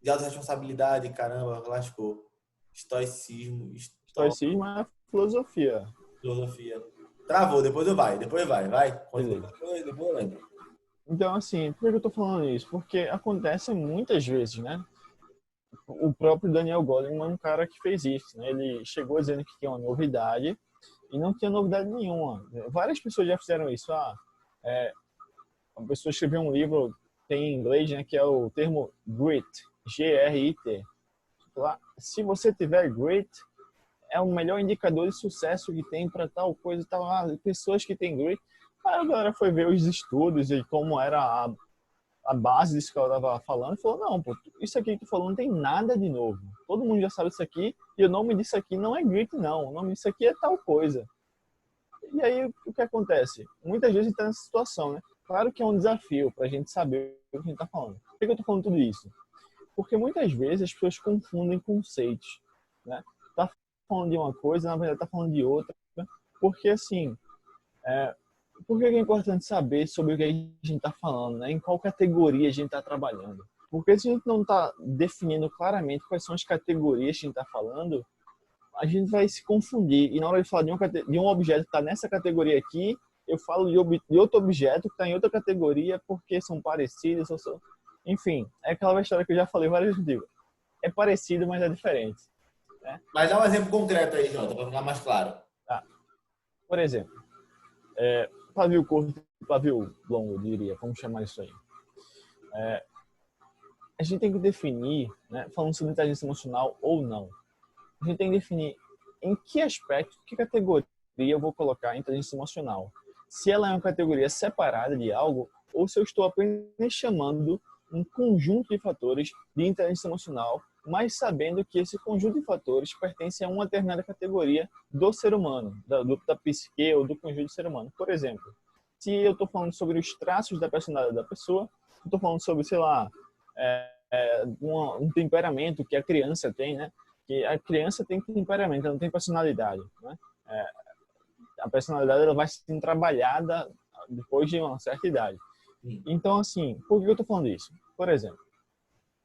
de autorresponsabilidade, caramba, lascou. Estoicismo, Estoicismo é filosofia. filosofia. Travou, depois vai. Continua, Beleza. depois eu lembro. Então, assim, por que eu tô falando isso? Porque acontece muitas vezes, né? O próprio Daniel Goleman é um cara que fez isso, né? Ele chegou dizendo que tinha uma novidade e não tinha novidade nenhuma. Várias pessoas já fizeram isso. Uma pessoa escreveu um livro, tem em inglês, né, que é o termo grit, G-R-I-T. Se você tiver grit, é o melhor indicador de sucesso que tem para tal coisa e tal. Pessoas que têm grit. Aí a galera foi ver os estudos e como era a base disso que ela estava falando e falou, não, pô, isso aqui que tu falou não tem nada de novo. Todo mundo já sabe isso aqui e o nome disso aqui não é grit, não. O nome disso aqui é tal coisa. E aí, o que acontece? Muitas vezes a gente está nessa situação, né? Claro que é um desafio para a gente saber o que a gente está falando. Por que eu estou falando tudo isso? Porque muitas vezes as pessoas confundem conceitos, né? Tá falando de uma coisa, na verdade tá falando de outra. Porque, assim, por que é importante saber sobre o que a gente está falando, né? Em qual categoria a gente está trabalhando? Porque se a gente não está definindo claramente quais são as categorias que a gente está falando, a gente vai se confundir. E na hora de falar de um objeto que está nessa categoria aqui, eu falo de outro objeto que está em outra categoria porque são parecidos. Enfim, é aquela história que eu já falei várias vezes. É parecido, mas é diferente. Né? Mas dá um exemplo concreto aí, Jota, para ficar mais claro. Tá. Por exemplo, pavio curto e pavio longo, eu diria. Vamos chamar isso aí. A gente tem que definir, né, falando sobre inteligência emocional ou não, a gente tem que definir em que aspecto, que categoria eu vou colocar a inteligência emocional. Se ela é uma categoria separada de algo ou se eu estou apenas chamando um conjunto de fatores de inteligência emocional, mas sabendo que esse conjunto de fatores pertence a uma determinada categoria do ser humano, da psique ou do conjunto do ser humano. Por exemplo, se eu estou falando sobre os traços da personalidade da pessoa, eu estou falando sobre, sei lá, um temperamento que a criança tem, né? Que a criança tem temperamento, ela não tem personalidade, né? A personalidade ela vai sendo trabalhada depois de uma certa idade. Então, assim, por que eu estou falando isso? Por exemplo,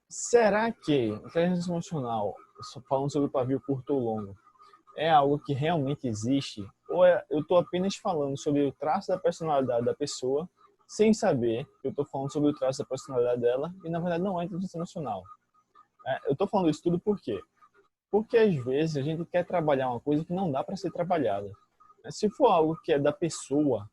será que inteligência emocional, falando sobre o pavio curto ou longo, é algo que realmente existe? Ou eu estou apenas falando sobre o traço da personalidade da pessoa, sem saber que eu estou falando sobre o traço da personalidade dela, e na verdade não é inteligência emocional? Eu estou falando isso tudo por quê? Porque às vezes a gente quer trabalhar uma coisa que não dá para ser trabalhada. Se for algo que é da pessoa,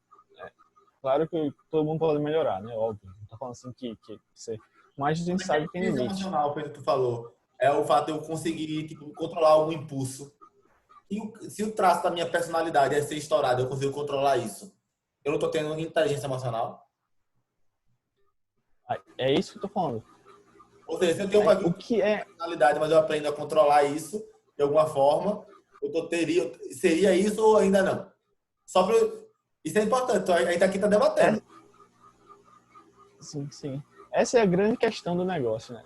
claro que todo mundo pode melhorar, né? Óbvio. Não tô falando assim que você... Mas a gente sabe que tem Inteligência limite. emocional, pelo que tu falou, é o fato de eu conseguir tipo, controlar algum impulso. E se o traço da minha personalidade é ser estourado, eu consigo controlar isso. Eu não tô tendo inteligência emocional. É isso que eu tô falando. Ou seja, se eu tenho uma O que é... personalidade, mas eu aprendo a controlar isso de alguma forma, seria isso ou ainda não? Só pra, isso é importante, a gente aqui tá debatendo. Sim, sim. Essa é a grande questão do negócio, né?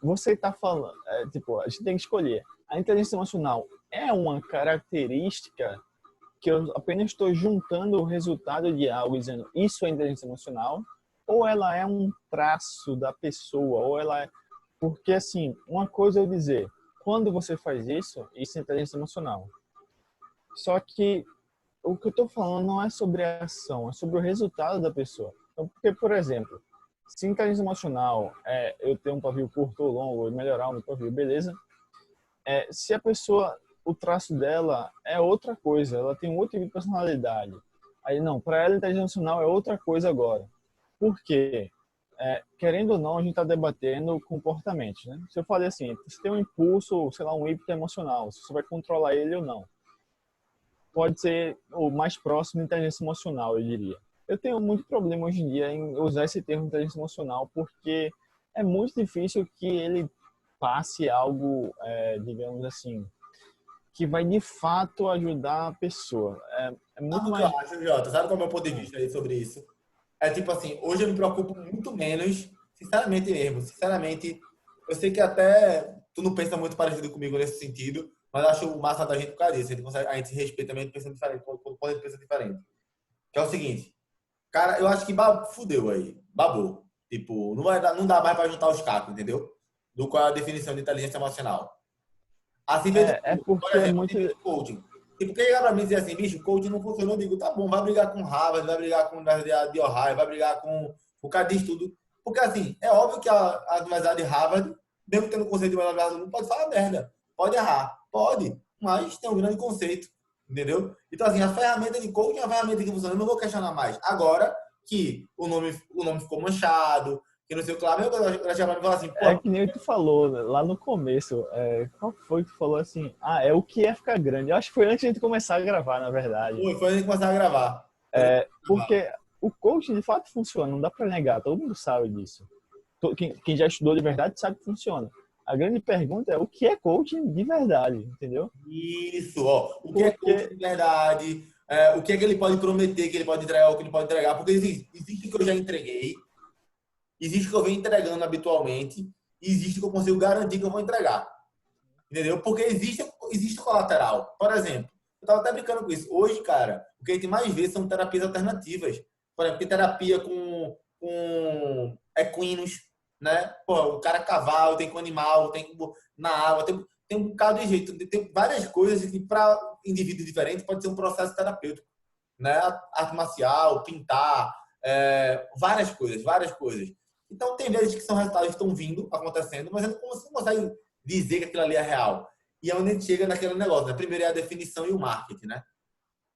Você tá falando... tipo, a gente tem que escolher. A inteligência emocional é uma característica que eu apenas estou juntando o resultado de algo dizendo isso é inteligência emocional, ou ela é um traço da pessoa, ou ela é... Porque, assim, uma coisa é eu dizer, quando você faz isso, isso é inteligência emocional. Só que o que eu estou falando não é sobre a ação, é sobre o resultado da pessoa. Então, porque, por exemplo, se inteligência emocional é eu ter um pavio curto ou longo, ou melhorar o meu pavio, beleza? Se a pessoa, o traço dela é outra coisa, ela tem um outro tipo de personalidade. Aí não, para ela inteligência emocional é outra coisa agora. Por quê? Querendo ou não, a gente está debatendo comportamentos, né? Se eu falei assim, você tem um impulso, sei lá, um ímpeto emocional, se você vai controlar ele ou não. Pode ser o mais próximo de inteligência emocional, eu diria. Eu tenho muito problema hoje em dia em usar esse termo inteligência emocional porque é muito difícil que ele passe algo, digamos assim, que vai de fato ajudar a pessoa. É muito Sabe o que eu mais. acho, Jota? Sabe qual é o meu ponto de vista aí sobre isso? É tipo assim, hoje eu me preocupo muito menos, sinceramente mesmo, sinceramente, eu sei que até tu não pensa muito parecido comigo nesse sentido, mas eu acho o massa da gente por causa disso, a gente se respeita mesmo pensando diferente, quando a gente pensa diferente. Que é o seguinte, cara, eu acho que fudeu aí, babou. Tipo, não dá mais pra juntar os cacos, entendeu? Do qual é a definição de inteligência emocional. Assim feito, É por porque é exemplo, muito. assim feito coaching. Tipo, quem ligar pra mim e dizer assim, bicho, coaching não funcionou, eu digo, tá bom, vai brigar com Harvard, vai brigar com a Universidade de Ohio, vai brigar com o cara diz tudo. Porque assim, é óbvio que a Universidade de Harvard, mesmo tendo conceito de melhor universidade do mundo, pode falar merda, pode errar, pode, mas tem um grande conceito, entendeu? Então assim, a ferramenta de coaching é uma ferramenta que funciona, eu não vou questionar mais. Agora que o nome ficou manchado, que não sei o que lá, meu Deus, eu já vai falar assim, É pô, que nem tu falou né, lá no começo. Qual foi que tu falou assim? Ah, é o que é ficar grande. Eu acho que foi antes de a gente começar a gravar, na verdade. foi a gente começar a gravar. Foi a gente começar a gravar. Porque o coaching de fato funciona, não dá pra negar, todo mundo sabe disso. Quem já estudou de verdade sabe que funciona. A grande pergunta é o que é coaching de verdade, entendeu? Isso, ó. O que é coach Porque de verdade? O que é que ele pode prometer, que ele pode entregar, o que ele pode entregar? Porque existe o que eu já entreguei, existe o que eu venho entregando habitualmente, e existe o que eu consigo garantir que eu vou entregar. Entendeu? Porque existe o colateral. Por exemplo, eu estava até brincando com isso. Hoje, cara, o que a gente mais vê são terapias alternativas. Por exemplo, tem terapia com equinos, né? Pô, o cara é cavalo, tem com animal, tem na água, tem um bocado de jeito. Tem várias coisas que, para indivíduos diferentes, pode ser um processo terapêutico. Né? Arte marcial, pintar, várias coisas, várias coisas. Então, tem vezes que são resultados que estão vindo, acontecendo, mas você não consegue dizer que aquilo ali é real. E é onde a gente chega naquele negócio, né? Primeiro é a definição e o marketing, né?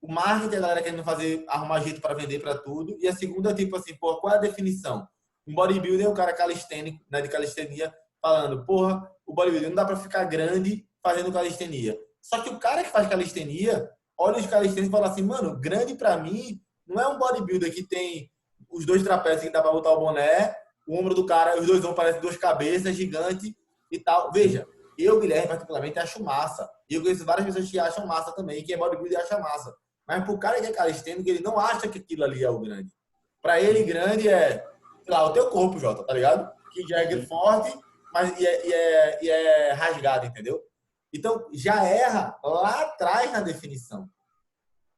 O marketing é a galera querendo arrumar jeito para vender para tudo. E a segunda é tipo assim, pô, qual é a definição? Um bodybuilder é um cara calistênico, né, de calistenia, falando, porra, o bodybuilder não dá para ficar grande fazendo calistenia. Só que o cara que faz calistenia, olha os calistênicos e fala assim, mano, grande para mim não é um bodybuilder que tem os dois trapézios que dá para botar o boné, o ombro do cara, os dois ombros parecem duas cabeças, gigante e tal. Veja, eu, Guilherme, particularmente, acho massa. E eu conheço várias pessoas que acham massa também, que é bodybuilder acha massa. Mas pro cara que é calistênico, ele não acha que aquilo ali é o grande. Para ele, grande é, sei lá, o teu corpo, Jota, tá ligado? Que já é sim, forte, mas e é rasgado, entendeu? Então, já erra lá atrás na definição.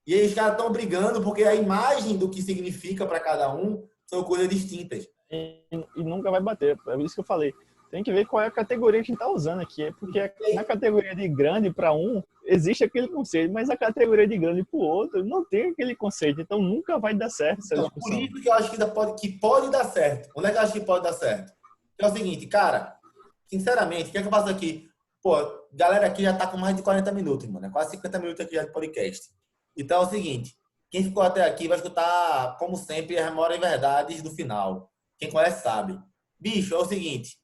E aí os caras estão brigando porque a imagem do que significa para cada um são coisas distintas. e nunca vai bater. É isso que eu falei. Tem que ver qual é a categoria que a gente está usando aqui. Porque na categoria de grande para um, existe aquele conceito, mas a categoria de grande para o outro não tem aquele conceito. Então nunca vai dar certo essa Então, por discussão. isso que eu acho que pode dar certo. Onde é que eu acho que pode dar certo? Que é o seguinte, cara, sinceramente, o que é que eu faço aqui? Pô, galera aqui já tá com mais de 40 minutos, mano. É quase 50 minutos aqui já de podcast. Então é o seguinte, quem ficou até aqui vai escutar, como sempre, as memórias e verdades do final. Quem conhece sabe. Bicho, é o seguinte,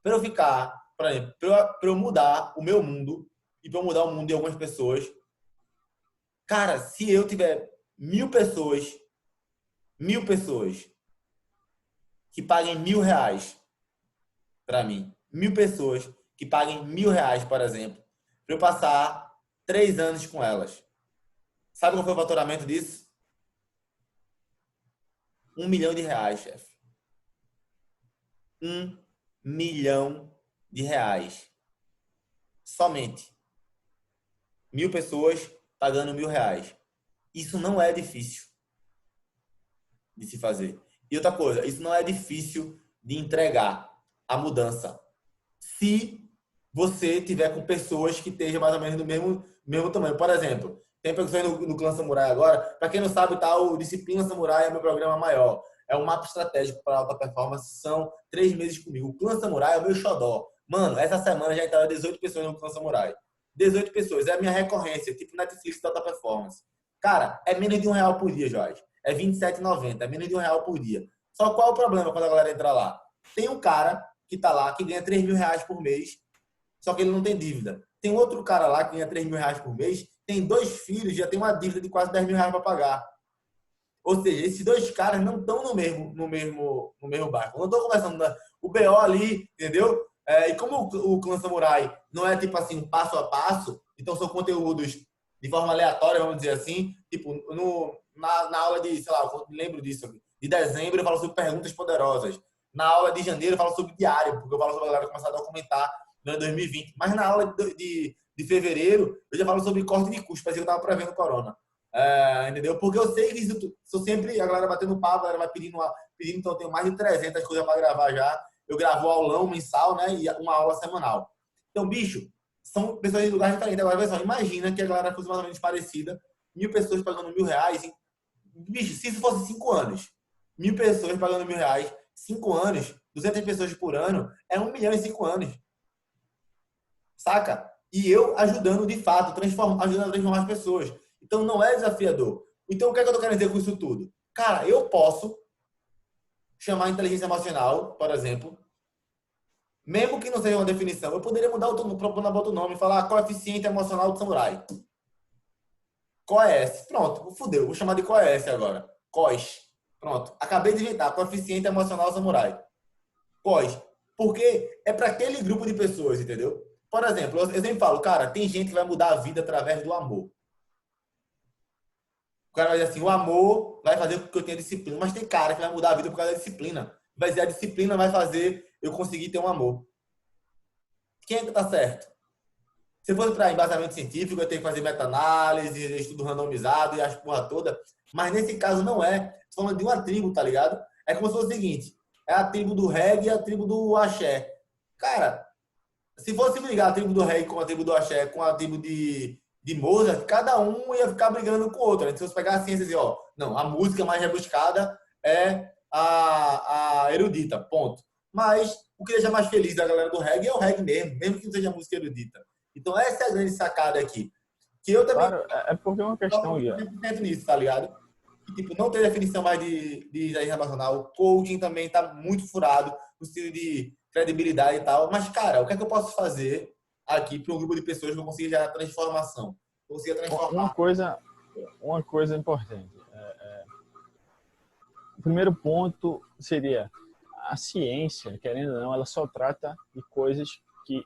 para eu ficar, por exemplo, para eu mudar o meu mundo e para eu mudar o mundo de algumas pessoas, cara, se eu tiver 1.000 pessoas que paguem R$ 1.000 para mim, 1.000 pessoas que paguem R$ 1.000, por exemplo, para eu passar 3 anos com elas. Sabe qual foi o faturamento disso? R$ 1 milhão, chefe. R$ 1 milhão. Somente. 1.000 pessoas pagando R$ 1.000. Isso não é difícil de se fazer. E outra coisa, isso não é difícil de entregar a mudança. Se você tiver com pessoas que estejam mais ou menos do mesmo tamanho. Por exemplo, tem pessoas no Clã Samurai agora. Para quem não sabe, tá, o Disciplina Samurai é meu programa maior. É um mapa estratégico para alta performance. São 3 meses comigo. O Clã Samurai é o meu xodó. Mano, essa semana já entraram 18 pessoas no Clã Samurai. 18 pessoas, é a minha recorrência, tipo Netflix da alta performance. Cara, é menos de R$ 1 por dia, Jorge. É R$ 27,90, é menos de R$ 1 por dia. Só qual é o problema quando a galera entra lá? Tem um cara que tá lá, que ganha R$ 3.000 por mês, só que ele não tem dívida. Tem outro cara lá que ganha R$ 3.000 por mês, tem 2 filhos, já tem uma dívida de quase R$ 10.000 para pagar. Ou seja, esses dois caras não estão no mesmo barco. Não estou conversando o BO ali, entendeu? E como o Clã Samurai não é tipo assim, passo a passo, então são conteúdos de forma aleatória, vamos dizer assim. Tipo, na aula de, sei lá, eu lembro disso, de dezembro eu falo sobre perguntas poderosas. Na aula de janeiro eu falo sobre diário, porque eu falo sobre a galera começar a documentar no ano 2020. Mas na aula de fevereiro eu já falo sobre corte de custos, parecia que eu estava prevendo corona. Entendeu? Porque eu sei que isso, sou sempre a galera batendo papo, a galera vai pedindo, então eu tenho mais de 300 coisas para gravar já. Eu gravo aulão mensal, né? E uma aula semanal. Então, bicho, são pessoas de lugares diferentes. Agora, pessoal, imagina que a galera fosse mais ou menos parecida. 1.000 pessoas pagando R$ 1.000. Bicho, se isso fosse 5 anos, 1.000 pessoas pagando R$ 1.000, 5 anos, 200 pessoas por ano, é 1 milhão em 5 anos. Saca? E eu ajudando, de fato, ajudando a transformar as pessoas. Então, não é desafiador. Então, o que é que eu tô querendo dizer com isso tudo? Cara, eu posso chamar inteligência emocional, por exemplo, mesmo que não seja uma definição, eu poderia mudar o nome e falar coeficiente emocional do samurai. COES. Pronto, fudeu. Vou chamar de COES agora. COES. Pronto. Acabei de inventar. Coeficiente emocional samurai. COES. Porque é para aquele grupo de pessoas, entendeu? Por exemplo, eu sempre falo, cara, tem gente que vai mudar a vida através do amor. O cara vai dizer assim, o amor vai fazer com que eu tenha disciplina. Mas tem cara que vai mudar a vida por causa da disciplina. Vai dizer, a disciplina vai fazer eu conseguir ter um amor. Quem é que tá certo? Se fosse para embasamento científico, eu tenho que fazer meta-análise, estudo randomizado e as porra toda. Mas nesse caso não é. Estou falando de uma tribo, tá ligado? É como se fosse o seguinte: é a tribo do reggae e a tribo do axé. Cara, se fosse ligar a tribo do reggae com a tribo do axé, com a tribo de Mozart, cada um ia ficar brigando com o outro. Se você pegar a ciência e dizer, ó, não, a música mais rebuscada é a erudita, ponto. Mas o que deixa mais feliz da galera do reggae é o reggae mesmo que não seja música erudita. Então, essa é a grande sacada aqui. Que eu também. Claro, é porque é uma questão, Guia. Nisso, tá ligado? E, tipo, não tem definição mais de internacional. O coaching também tá muito furado no sentido de credibilidade e tal. Mas, cara, o que é que eu posso fazer aqui para um grupo de pessoas que eu consiga gerar transformação? Consiga transformar. Uma coisa importante. O primeiro ponto seria a ciência, querendo ou não, ela só trata de coisas que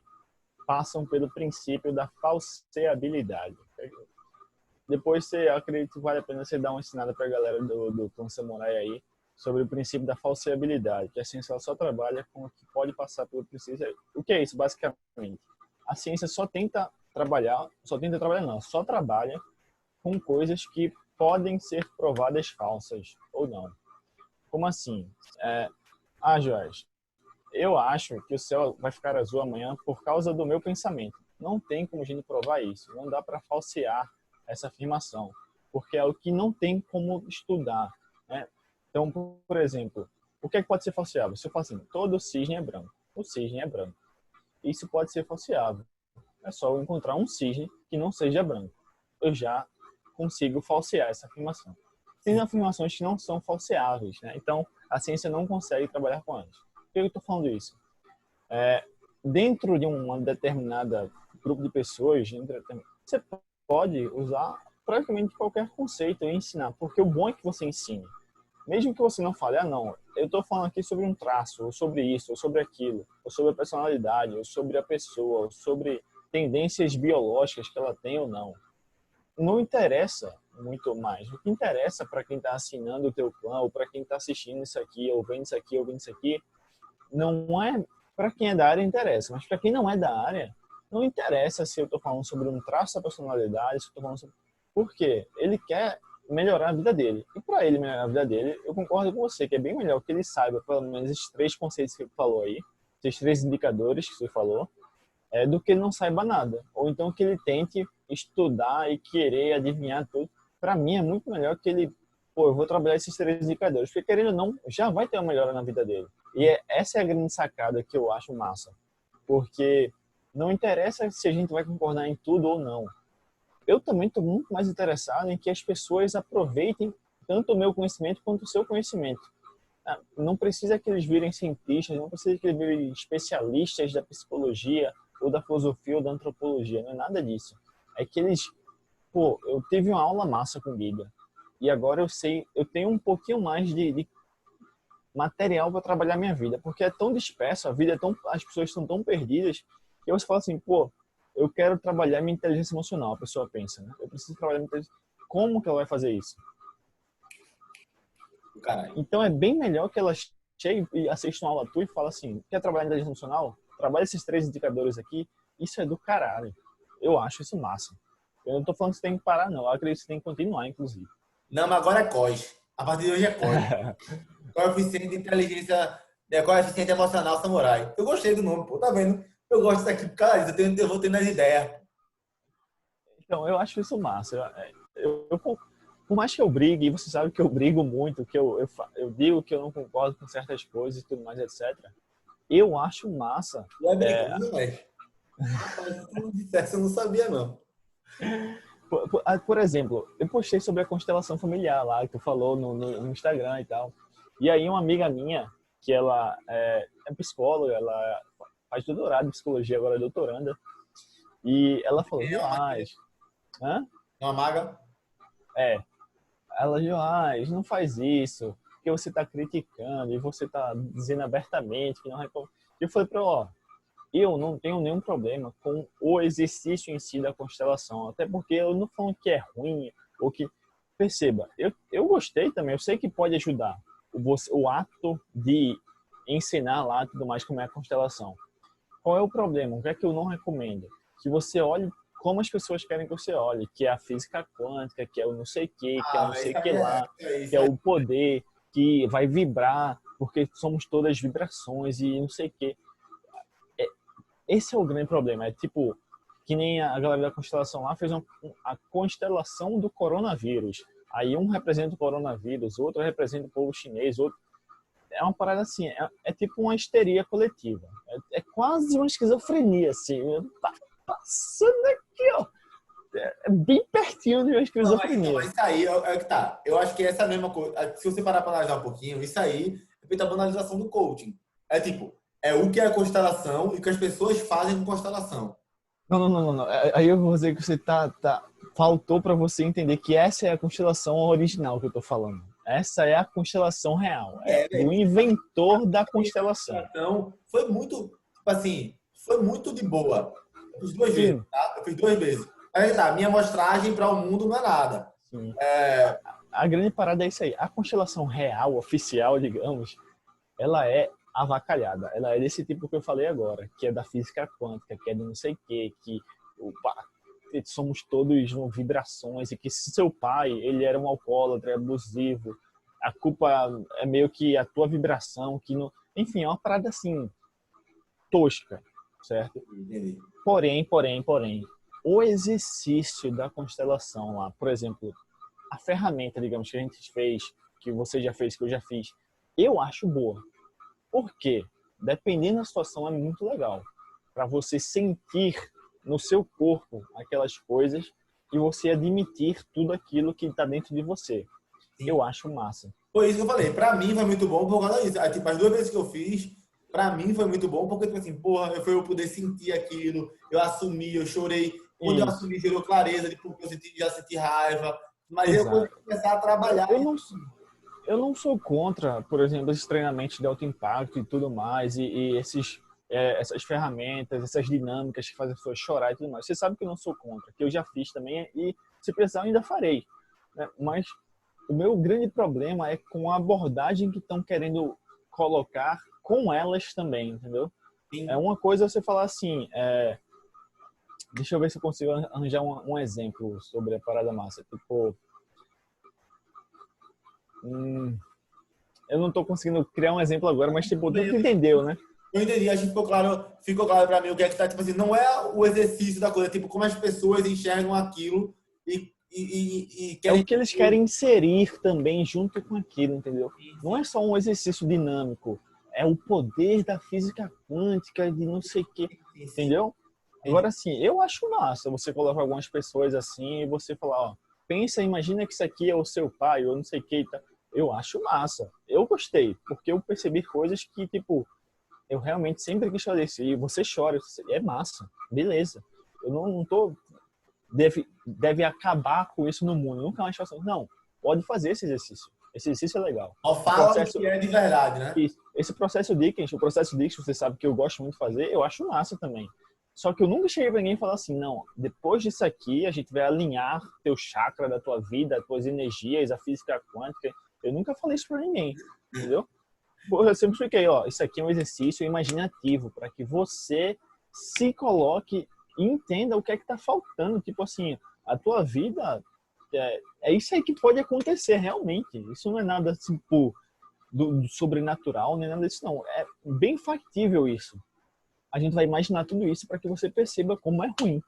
passam pelo princípio da falseabilidade. Depois, acredito que vale a pena você dar uma ensinada para a galera do Clã Samurai aí sobre o princípio da falseabilidade, que a ciência ela só trabalha com o que pode passar pelo princípio. O que é isso, basicamente? A ciência só trabalha com coisas que podem ser provadas falsas ou não. Como assim? Jorge, eu acho que o céu vai ficar azul amanhã por causa do meu pensamento. Não tem como a gente provar isso. Não dá para falsear essa afirmação, porque é o que não tem como estudar, né? Então, por exemplo, o que é que pode ser falseável? Se eu falar assim, todo cisne é branco. O cisne é branco. Isso pode ser falseável. É só eu encontrar um cisne que não seja branco. Eu já consigo falsear essa afirmação. Tem afirmações que não são falseáveis, né? Então, a ciência não consegue trabalhar com elas. Por que eu estou falando isso? Dentro de uma determinada grupo de pessoas, você pode usar praticamente qualquer conceito e ensinar, porque o bom é que você ensine. Mesmo que você não fale, não, eu estou falando aqui sobre um traço, ou sobre isso, ou sobre aquilo, ou sobre a personalidade, ou sobre a pessoa, ou sobre tendências biológicas que ela tem ou não. Não interessa muito mais. O que interessa para quem está assinando o teu clã, ou para quem está assistindo isso aqui, ou vendo isso aqui, ou vendo isso aqui, não é para quem é da área interessa, mas para quem não é da área, não interessa se eu estou falando sobre um traço da personalidade, se eu estou falando sobre... Por quê? Ele quer melhorar a vida dele. E para ele melhorar a vida dele, eu concordo com você, que é bem melhor que ele saiba pelo menos esses 3 conceitos que ele falou aí, esses 3 indicadores que você falou, do que ele não saiba nada. Ou então que ele tente estudar e querer adivinhar tudo. Para mim é muito melhor que ele, eu vou trabalhar esses 3 indicadores, porque querendo ou não, já vai ter uma melhora na vida dele. E essa é a grande sacada que eu acho massa. porque não interessa se a gente vai concordar em tudo ou não. Eu também estou muito mais interessado em que as pessoas aproveitem tanto o meu conhecimento quanto o seu conhecimento. Não precisa que eles virem cientistas, não precisa que eles virem especialistas da psicologia ou da filosofia ou da antropologia, não é nada disso. É que eles, pô, eu tive uma aula massa com o Giga e agora eu sei, eu tenho um pouquinho mais de material para trabalhar minha vida, porque é tão disperso, a vida é tão, as pessoas estão tão perdidas que você fala assim, pô, eu quero trabalhar minha inteligência emocional, a pessoa pensa, né? Eu preciso trabalhar minha inteligência. Como que ela vai fazer isso? Caralho. Então é bem melhor que ela chegue e assista uma aula tua e fale assim, quer trabalhar em inteligência emocional? Trabalha esses 3 indicadores aqui, isso é do caralho. Eu acho isso massa. Eu não tô falando que você tem que parar, não. Eu acredito que você tem que continuar, inclusive. Não, mas agora é COS. A partir de hoje é COS. Coeficiente de inteligência, coeficiente emocional samurai. Eu gostei do nome, pô, tá vendo? Eu gosto disso aqui por causa disso, eu vou tendo as ideias. Então, eu acho isso massa. Por mais que eu brigue, e você sabe que eu brigo muito, que eu digo que eu não concordo com certas coisas e tudo mais, etc. Eu acho massa. Não é brincando, mas. Rapaz, se tu não dissesse, eu não sabia, não. Por exemplo, eu postei sobre a constelação familiar lá, que tu falou no Instagram e tal. E aí uma amiga minha, que ela é psicóloga, ela faz doutorado em psicologia, agora é doutoranda, e ela falou, Joás, hã? É uma maga? É, ela, Joás, não faz isso, porque você está criticando e você está dizendo abertamente que não recomenda. Eu falei para ela, ó, eu não tenho nenhum problema com o exercício em si da constelação, até porque eu não falo que é ruim ou que... Perceba, eu gostei também, eu sei que pode ajudar o ato de ensinar lá tudo mais como é a constelação. Qual é o problema? O que é que eu não recomendo? Que você olhe como as pessoas querem que você olhe, que é a física quântica, que é o não sei o que é o não sei o que lá, que é o poder, que vai vibrar, porque somos todas vibrações e não sei o que. Esse é o grande problema. É tipo, que nem a galera da constelação lá fez a constelação do coronavírus. Aí um representa o coronavírus, outro representa o povo chinês, outro... É uma parada assim, é tipo uma histeria coletiva. É quase uma esquizofrenia, assim. Tá passando aqui, ó. É bem pertinho de uma esquizofrenia. Mas isso aí é o que tá. Eu acho que essa mesma coisa. Se você parar para analisar um pouquinho, isso aí é feita a banalização do coaching. É tipo, é o que é a constelação e o que as pessoas fazem com constelação. Não. Aí eu vou dizer que você faltou para você entender que essa é a constelação original que eu tô falando. Essa é a constelação real. É do inventor da constelação. Então, foi muito, tipo assim, foi muito de boa. Eu fiz 2 vezes, Sim. tá? Eu fiz 2 vezes. Aí tá, minha amostragem para o mundo não é nada. Sim. É... A grande parada é isso aí. A constelação real, oficial, digamos, ela é avacalhada. Ela é desse tipo que eu falei agora, que é da física quântica, que é de não sei o que opa, somos todos vibrações e que se seu pai, ele era um alcoólatra, abusivo, a culpa é meio que a tua vibração, que não... Enfim, é uma parada assim, tosca, certo? Entendi. Porém, o exercício da constelação lá, por exemplo, a ferramenta, digamos, que a gente fez, que você já fez, que eu já fiz, eu acho boa. Por quê? Dependendo da situação, é muito legal. Para você sentir no seu corpo aquelas coisas e você admitir tudo aquilo que está dentro de você. Sim. Eu acho massa. Foi isso que eu falei. Para mim foi muito bom por causa disso. Aí, tipo, as 2 vezes que eu fiz, para mim foi muito bom porque, tipo assim, porra, eu poder sentir aquilo, eu assumi, eu chorei. Quando eu assumi, gerou clareza, tipo, eu já senti raiva. Mas eu vou começar a trabalhar. Eu não sou contra, por exemplo, esses treinamentos de alto impacto e tudo mais, e essas ferramentas, essas dinâmicas que fazem as pessoas chorar e tudo mais. Você sabe que eu não sou contra, que eu já fiz também e, se precisar, eu ainda farei. Né? Mas o meu grande problema é com a abordagem que estão querendo colocar com elas também, entendeu? Sim. É uma coisa você falar assim, deixa eu ver se eu consigo arranjar um exemplo sobre a parada massa. Tipo, eu não tô conseguindo criar um exemplo agora, mas tipo, tu entendeu, né? Eu entendi, acho que ficou claro para mim o que é que tá, tipo assim, não é o exercício da coisa, tipo, como as pessoas enxergam aquilo e querem... É o que eles querem inserir também junto com aquilo, entendeu? Não é só um exercício dinâmico, é o poder da física quântica, de não sei o quê, Sim, sim. entendeu? Agora, assim, eu acho massa você colocar algumas pessoas assim e você falar, ó, pensa, imagina que isso aqui é o seu pai, ou não sei o que, tá? Eu acho massa. Eu gostei, porque eu percebi coisas que, tipo, eu realmente sempre quis fazer isso. E você chora, é massa, beleza. Eu não tô... Deve acabar com isso no mundo. Nunca mais faço. Não, pode fazer esse exercício. Esse exercício é legal. Só O fala o processo, que é de verdade, né? esse processo Dickens, o processo Dickens, você sabe que eu gosto muito de fazer, eu acho massa também. Só que eu nunca cheguei pra ninguém e falar assim, não, depois disso aqui a gente vai alinhar teu chakra da tua vida, as tuas energias, a física quântica. Eu nunca falei isso pra ninguém, entendeu? Eu sempre expliquei, ó, isso aqui é um exercício imaginativo para que você se coloque e entenda o que é que tá faltando. Tipo assim, a tua vida é isso aí que pode acontecer realmente. Isso não é nada tipo do sobrenatural, nem nada disso não. É bem factível isso. A gente vai imaginar tudo isso para que você perceba como é ruim.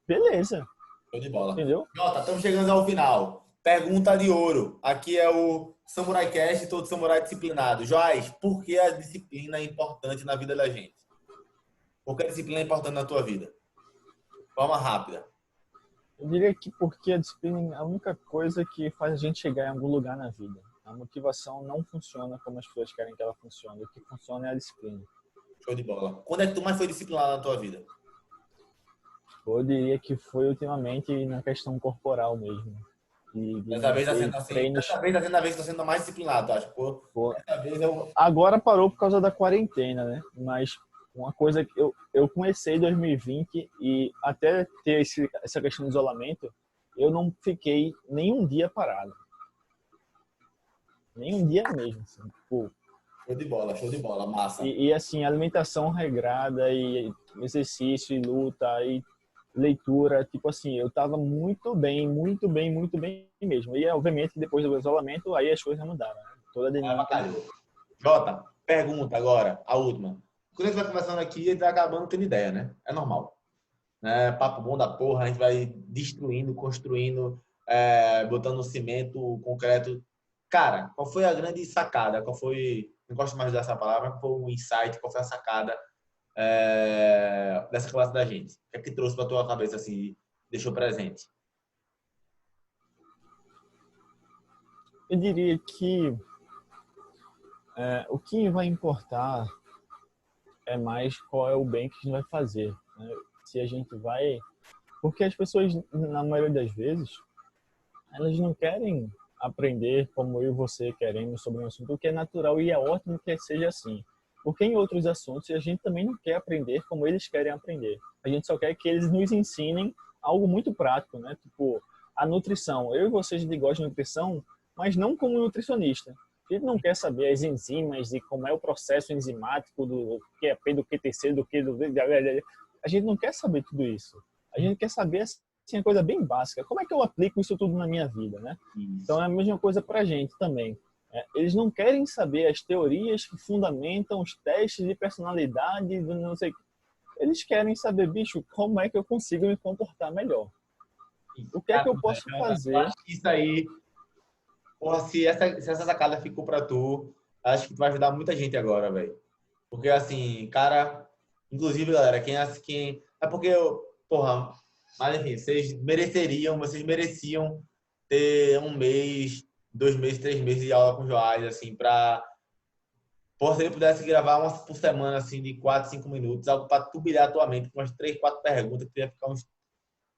Beleza, Show de bola. entendeu? Jota, estamos chegando ao final. Pergunta de ouro. Aqui é o Samurai Cast, todo samurai disciplinado. Joás, por que a disciplina é importante na vida da gente? Por que a disciplina é importante na tua vida? Forma rápida. Eu diria que porque a disciplina é a única coisa que faz a gente chegar em algum lugar na vida. A motivação não funciona como as pessoas querem que ela funcione. O que funciona é a disciplina. Show de bola. Quando é que tu mais foi disciplinado na tua vida? Eu diria que foi ultimamente na questão corporal mesmo. De Dessa vez tá manter sendo assim. treinos. Dessa vez tá sendo mais disciplinado, tu acha? Pô, Pô, dessa vez eu. agora parou por causa da quarentena, né? Mas uma coisa que eu comecei em 2020 e até ter essa questão de isolamento, eu não fiquei nenhum dia parado. Nenhum dia mesmo. Assim. Tipo, Show de bola, massa. assim, alimentação regrada e exercício e luta e leitura, tipo assim, eu tava muito bem, muito bem, muito bem mesmo. E obviamente depois do isolamento, aí as coisas mudaram, né? Toda a dinâmica mudou. Jota, pergunta agora, a última. Quando a gente vai conversando aqui, a gente vai acabando tendo ideia, né? É normal. Né? Papo bom da porra, a gente vai destruindo, construindo, botando cimento, concreto. Cara, qual foi a grande sacada? Qual foi, não gosto mais dessa palavra, qual foi o insight, qual foi a sacada dessa classe da gente? O que é que trouxe pra tua cabeça, assim, deixou presente? Eu diria que o que vai importar é mais qual é o bem que a gente vai fazer. Né? Se a gente vai... Porque as pessoas, na maioria das vezes, elas não querem aprender como eu e você queremos sobre um assunto, o que é natural e é ótimo que seja assim. Porque em outros assuntos a gente também não quer aprender como eles querem aprender. A gente só quer que eles nos ensinem algo muito prático, né? Tipo, a nutrição. Eu e você, a gente gosta de nutrição, mas não como nutricionista. A gente não quer saber as enzimas e como é o processo enzimático do QAP, do QTC, do que do... A gente não quer saber tudo isso. A gente quer saber assim, a coisa bem básica. Como é que eu aplico isso tudo na minha vida, né? Então é a mesma coisa para a gente também. Eles não querem saber as teorias que fundamentam os testes de personalidade, não sei. Eles querem saber, bicho, como é que eu consigo me comportar melhor? O que é que eu posso fazer? Eu acho que isso aí, porra, se essa sacada ficou pra tu, acho que tu vai ajudar muita gente agora, velho. Porque assim, cara, inclusive, galera, quem é porque eu, porra, mas enfim, vocês mereciam ter um mês, 2 meses, 3 meses de aula com o Joás, assim, pra, porra, se ele pudesse gravar uma por semana, assim, de 4, 5 minutos, algo pra turbilhar a tua mente com umas 3, 4 perguntas, que tu ia ficar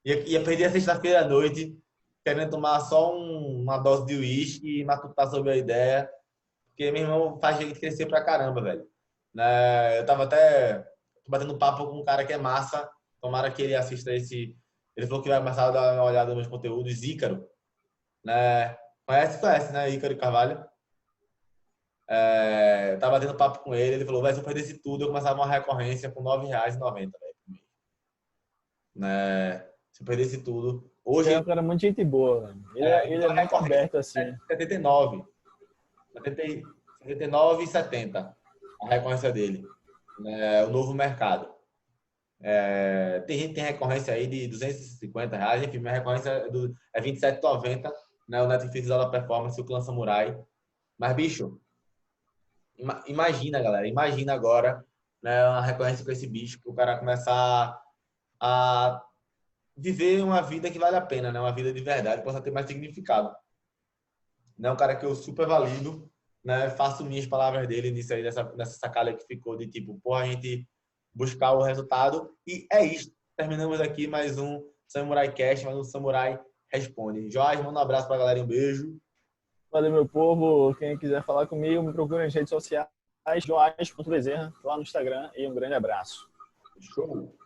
ia perder a sexta-feira à noite, querendo tomar só uma dose de uísque e matutar sobre a ideia, porque, meu irmão, faz a gente crescer pra caramba, velho. Né? Eu tava até batendo papo com um cara que é massa, tomara que ele assista esse. Ele falou que vai começar a dar uma olhada nos meus conteúdos, Ícaro, né? Conhece, né? Ícaro Carvalho. Eu tava batendo papo com ele, ele falou, vai, se eu perdesse tudo, eu começava uma recorrência com R$ 9,90, velho. Né? Se eu perdesse tudo. Você é Hoje, um cara muito gente boa, velho. Ele é então a muito recorrência aberto, assim. é 79, 79 e 70, a recorrência dele. Né? O novo mercado. Tem gente que tem recorrência aí de R$ 250, enfim, minha recorrência é 27,90, né? O Netflix da Performance e o Clã Samurai. Mas, bicho, Imagina, galera, imagina agora, né, uma recorrência com esse bicho, que o cara começar a viver uma vida que vale a pena, né? Uma vida de verdade, possa ter mais significado. Né? Um cara que eu super valido, né? Faço minhas palavras dele nisso aí, nessa sacada que ficou de tipo, porra, a gente buscar o resultado. E é isso. Terminamos aqui mais um Samurai Cast, mais um Samurai Responde. Jorge, manda um abraço pra galera e um beijo. Valeu, meu povo. Quem quiser falar comigo, me procura nas redes sociais, joás.bezerra, lá no Instagram. E um grande abraço. Show!